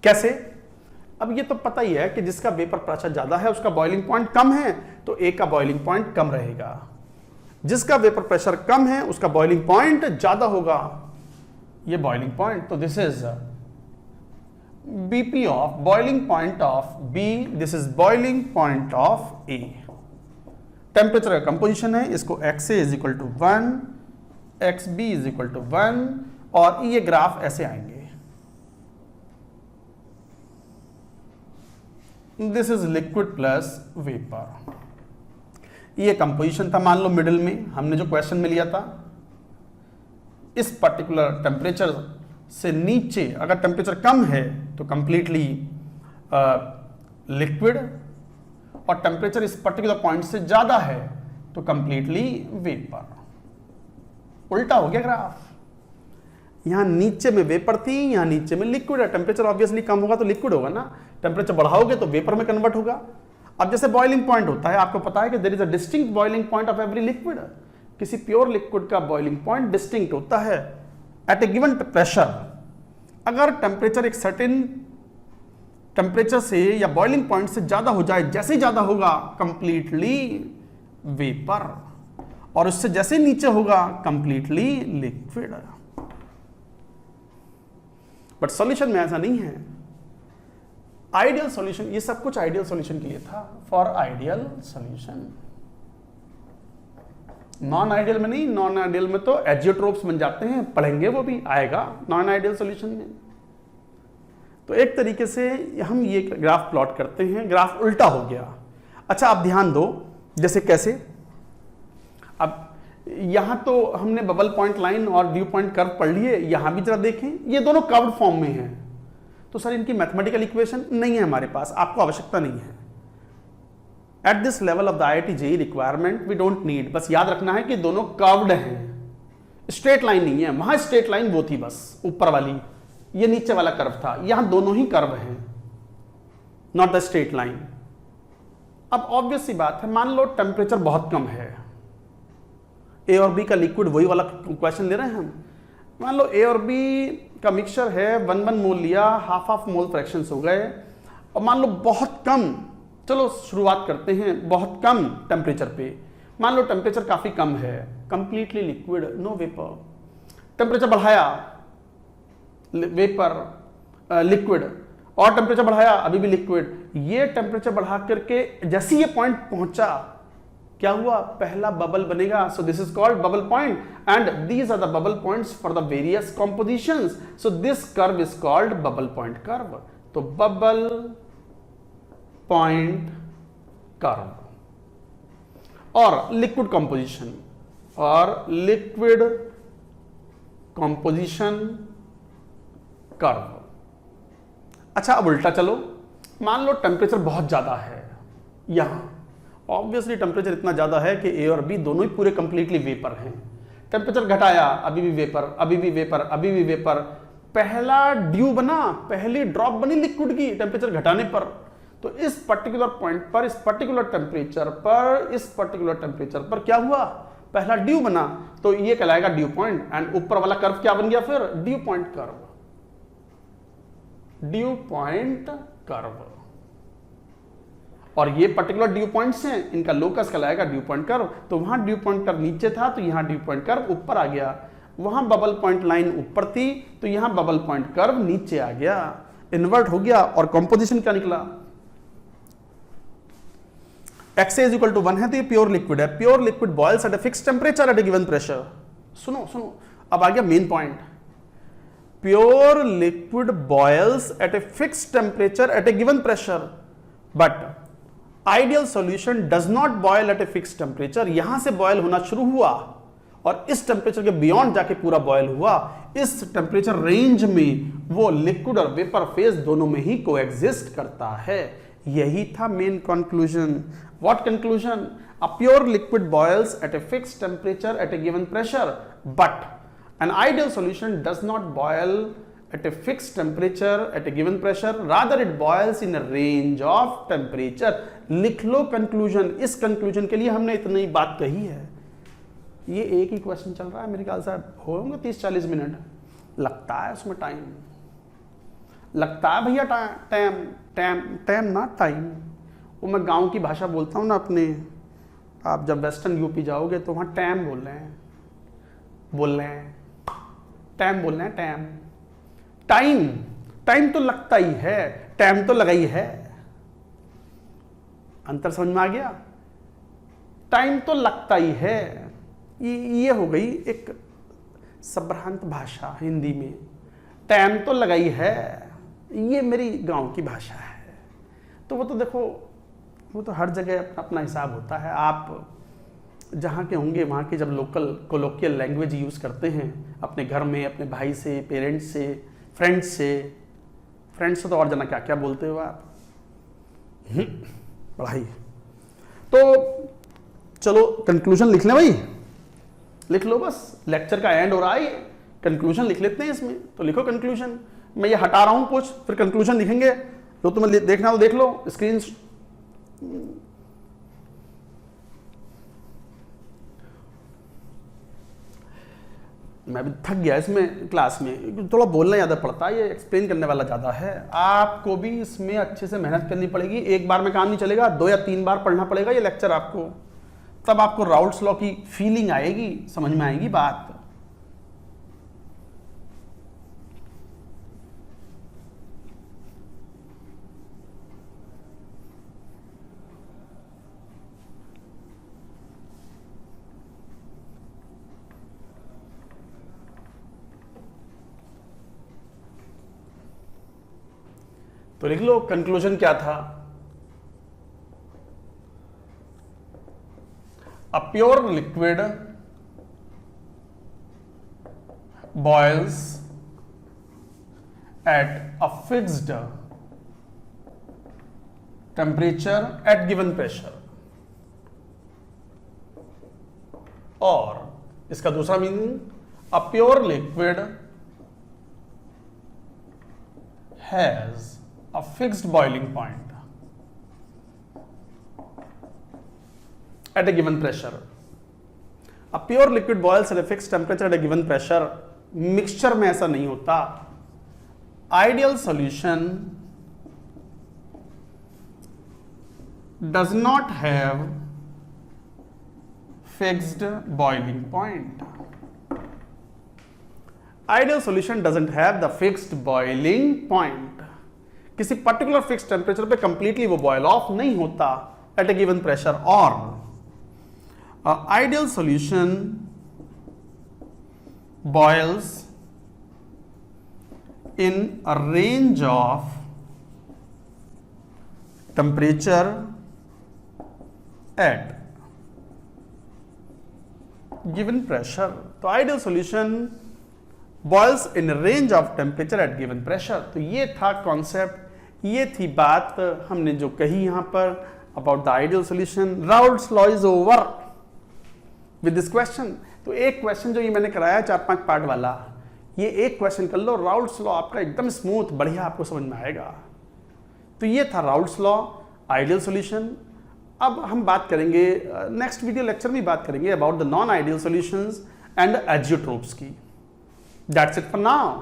कैसे? अब ये तो पता ही है कि जिसका वेपर प्रेशर ज्यादा है उसका बॉइलिंग पॉइंट कम है, तो ए का बॉइलिंग पॉइंट कम रहेगा। जिसका वेपर प्रेशर कम है उसका बॉइलिंग पॉइंट ज्यादा होगा। ये बॉइलिंग पॉइंट, तो this is BP of boiling point of B, this is boiling point of A। Temperature का कंपोजिशन है, इसको XA is equal to 1, XB is equal to 1, और ये ग्राफ ऐसे आएंगे। This is liquid plus vapour. ये composition था, मान लो मिडिल में हमने जो क्वेश्चन में लिया था। इस पर्टिकुलर टेम्परेचर से नीचे अगर टेम्परेचर कम है तो कंप्लीटली लिक्विड, और टेम्परेचर इस पर्टिकुलर पॉइंट से ज्यादा है तो कंप्लीटली वेपर। उल्टा हो गया ग्राफ। यहां नीचे में वेपर थी, यहां नीचे में लिक्विड है। टेम्परेचर ऑब्वियसली कम होगा तो लिक्विड होगा ना, टेम्परेचर बढ़ाओगे तो वेपर में कन्वर्ट होगा। अब जैसे बॉइलिंग पॉइंट होता है, आपको पता है कि there is a distinct boiling point of every liquid. किसी प्योर लिक्विड का बॉइलिंग पॉइंट डिस्टिंक्ट होता है एट ए गिवन प्रेशर। अगर टेम्परेचर एक सर्टेन टेम्परेचर से या बॉइलिंग पॉइंट से ज्यादा हो जाए, जैसे ही ज्यादा होगा कंप्लीटली वेपर, और उससे जैसे नीचे होगा कंप्लीटली लिक्विड। बट सॉल्यूशन में ऐसा नहीं है। आइडियल सॉल्यूशन, ये सब कुछ आइडियल सॉल्यूशन के लिए था, for ideal solution. Non ideal में नहीं, नॉन आइडियल में तो एजियोट्रोप्स बन जाते हैं, पढ़ेंगे, वो भी आएगा नॉन आइडियल सॉल्यूशन में। तो एक तरीके से हम ये ग्राफ प्लॉट करते हैं, ग्राफ उल्टा हो गया। अच्छा, आप ध्यान दो, जैसे कैसे? अब यहां तो हमने बबल पॉइंट लाइन और ड्यू पॉइंट कर्व पढ़ लिए, यहां भी जरा देखें, ये दोनों कर्व्ड फॉर्म में हैं। तो सर इनकी मैथमेटिकल इक्वेशन नहीं है हमारे पास, आपको आवश्यकता नहीं है। At this level of the IIT JEE requirement we don't need. बस याद रखना है कि दोनों कर्व्ड हैं, स्ट्रेट लाइन नहीं है। वहां स्ट्रेट लाइन वो थी बस ऊपर वाली, ये नीचे वाला कर्व था। यहां दोनों ही कर्व हैं, नॉट द स्ट्रेट लाइन। अब ऑब्वियस सी बात है, मान लो टेम्परेचर बहुत कम है, A और B का लिक्विड, वही वाला क्वेश्चन ले रहे हैं हम। मान लो A और B का मिक्सचर है, 1 मोल लिया, हाफ मोल फ्रैक्शंस हो गए, और मान लो बहुत कम, चलो शुरुआत करते हैं बहुत कम टेम्परेचर पे। मान लो टेम्परेचर काफी कम है, completely liquid, no vapour. Temperature बढ़ाया, वेपर, लिक्विड, और टेम्परेचर बढ़ाया, अभी भी लिक्विड। ये टेम्परेचर बढ़ा करके जैसे ये पॉइंट पहुंचा, क्या हुआ? पहला बबल बनेगा। So this is called bubble point, and these are the bubble points for the various compositions. So this curve is called bubble point curve. तो बबल पॉइंट कर्व। और लिक्विड कॉम्पोजिशन, और liquid composition curve. अच्छा, अब उल्टा चलो, मान low temperature बहुत ज्यादा है, यहां ऑब्वियसली टेम्परेचर इतना ज्यादा है कि A और B दोनों ही पूरे कंप्लीटली वेपर हैं। टेम्परेचर घटाया, अभी भी वेपर, अभी भी वेपर, अभी भी वेपर। पहला ड्यू बना, पहली ड्रॉप बनी लिक्विड की टेम्परेचर घटाने पर। तो इस पर्टिकुलर पॉइंट पर, इस पर्टिकुलर टेम्परेचर पर क्या हुआ, पहला ड्यू बना, तो ये कहलाएगा ड्यू पॉइंट। एंड ऊपर वाला कर्व क्या बन गया फिर, ड्यू पॉइंट कर्व। और ये पर्टिकुलर ड्यू पॉइंट्स हैं, इनका लोकस कहलाएगा ड्यू पॉइंट कर्व। तो वहां ड्यू पॉइंट कर्व नीचे था, तो यहां ड्यू पॉइंट कर्व ऊपर आ गया। वहां बबल पॉइंट लाइन ऊपर थी, तो यहां बबल पॉइंट कर्व नीचे आ गया, इन्वर्ट हो गया। और कंपोजिशन क्या निकला, XA is equal to 1 है, तो ये प्योर लिक्विड है। Pure liquid boils at a fix temperature at a given pressure. सुनो सुनो, अब आ गया main point. Pure liquid boils at a fix temperature at a given pressure, but ideal solution does not boil at a fix temperature. यहां से boil होना शुरू हुआ और इस टेम्परेचर के बियॉन्ड जाके पूरा बॉयल हुआ। इस टेम्परेचर रेंज में वो लिक्विड और वेपर फेज दोनों में ही कोएग्जिस्ट करता है। यही था main conclusion. What conclusion, a pure liquid boils at a fixed temperature at a given pressure, but an ideal solution does not boil at a fixed temperature at a given pressure, rather it boils in a range of temperature। लिख लो conclusion. इस conclusion के लिए हमने इतनी बात कही है। ये एक ही क्वेश्चन चल रहा है, मेरे ख्याल से होंगे 30-40 मिनट लगता है उसमें टाइम, लगता है भैया टाइम ना टाइम। वो मैं गांव की भाषा बोलता हूँ ना अपने, आप जब वेस्टर्न यूपी जाओगे तो वहाँ टाइम बोल रहे हैं टाइम बोल रहे हैं, टाइम तो लगता ही है, टाइम तो लगा ही है। अंतर समझ में आ गया, टाइम तो लगता ही है। ये हो गई एक संभ्रांत भाषा हिंदी में, टाइम तो लगा ही है, ये मेरी गांव की भाषा है। तो वो तो देखो, वो तो हर जगह अपना अपना हिसाब होता है। आप जहाँ के होंगे वहाँ के जब लोकल कोलोकियल लैंग्वेज यूज़ करते हैं अपने घर में, अपने भाई से, पेरेंट्स से, फ्रेंड्स से तो और जना क्या क्या बोलते हो आप, पढ़ाई। तो चलो कंक्लूजन लिख लें भाई, लिख लो बस, लेक्चर का एंड हो रहा है, कंक्लूजन लिख लेते हैं इसमें। तो लिखो कंक्लूजन, मैं ये हटा रहा हूँ कुछ, फिर कंक्लूजन लिखेंगे। जो तुम्हें देखना तो देख लो, स्क्रीन मैं भी थक गया इसमें क्लास में, थोड़ा बोलना ज़्यादा पड़ता है, ये एक्सप्लेन करने वाला ज़्यादा है। आपको भी इसमें अच्छे से मेहनत करनी पड़ेगी, एक बार में काम नहीं चलेगा, 2 या 3 बार पढ़ना पड़ेगा ये लेक्चर आपको, तब आपको राउल्ट्स लॉ की फीलिंग आएगी, समझ में आएगी बात। तो लिख लो कंक्लूजन क्या था, a pure liquid boils at a fixed temperature at given pressure. और इसका दूसरा meaning, a pure liquid has a fixed boiling point at a given pressure। a pure liquid boils at a fixed temperature at a given pressure। Mixture में ऐसा नहीं होता। ideal solution does not have fixed boiling point। ideal solution doesn't have the fixed boiling point। किसी particular fix temperature पे completely वो boil off नहीं होता at a given pressure. और ideal solution boils in a range of temperature at given pressure. तो ideal solution boils in range of temperature at given pressure. तो ये था concept, ये थी बात हमने जो कही यहां पर about the ideal solution. Raoult's law is over with this question. तो एक क्वेश्चन जो ये मैंने कराया 4-5 पार्ट वाला, ये एक क्वेश्चन कर लो, राउल्ट्स लॉ आपका एकदम स्मूथ बढ़िया आपको समझ में आएगा। तो ये था राउल्ट्स लॉ, आइडियल सॉल्यूशन। अब हम बात करेंगे नेक्स्ट वीडियो लेक्चर में बात करेंगे about the non ideal solutions and azeotropes की। That's it for now.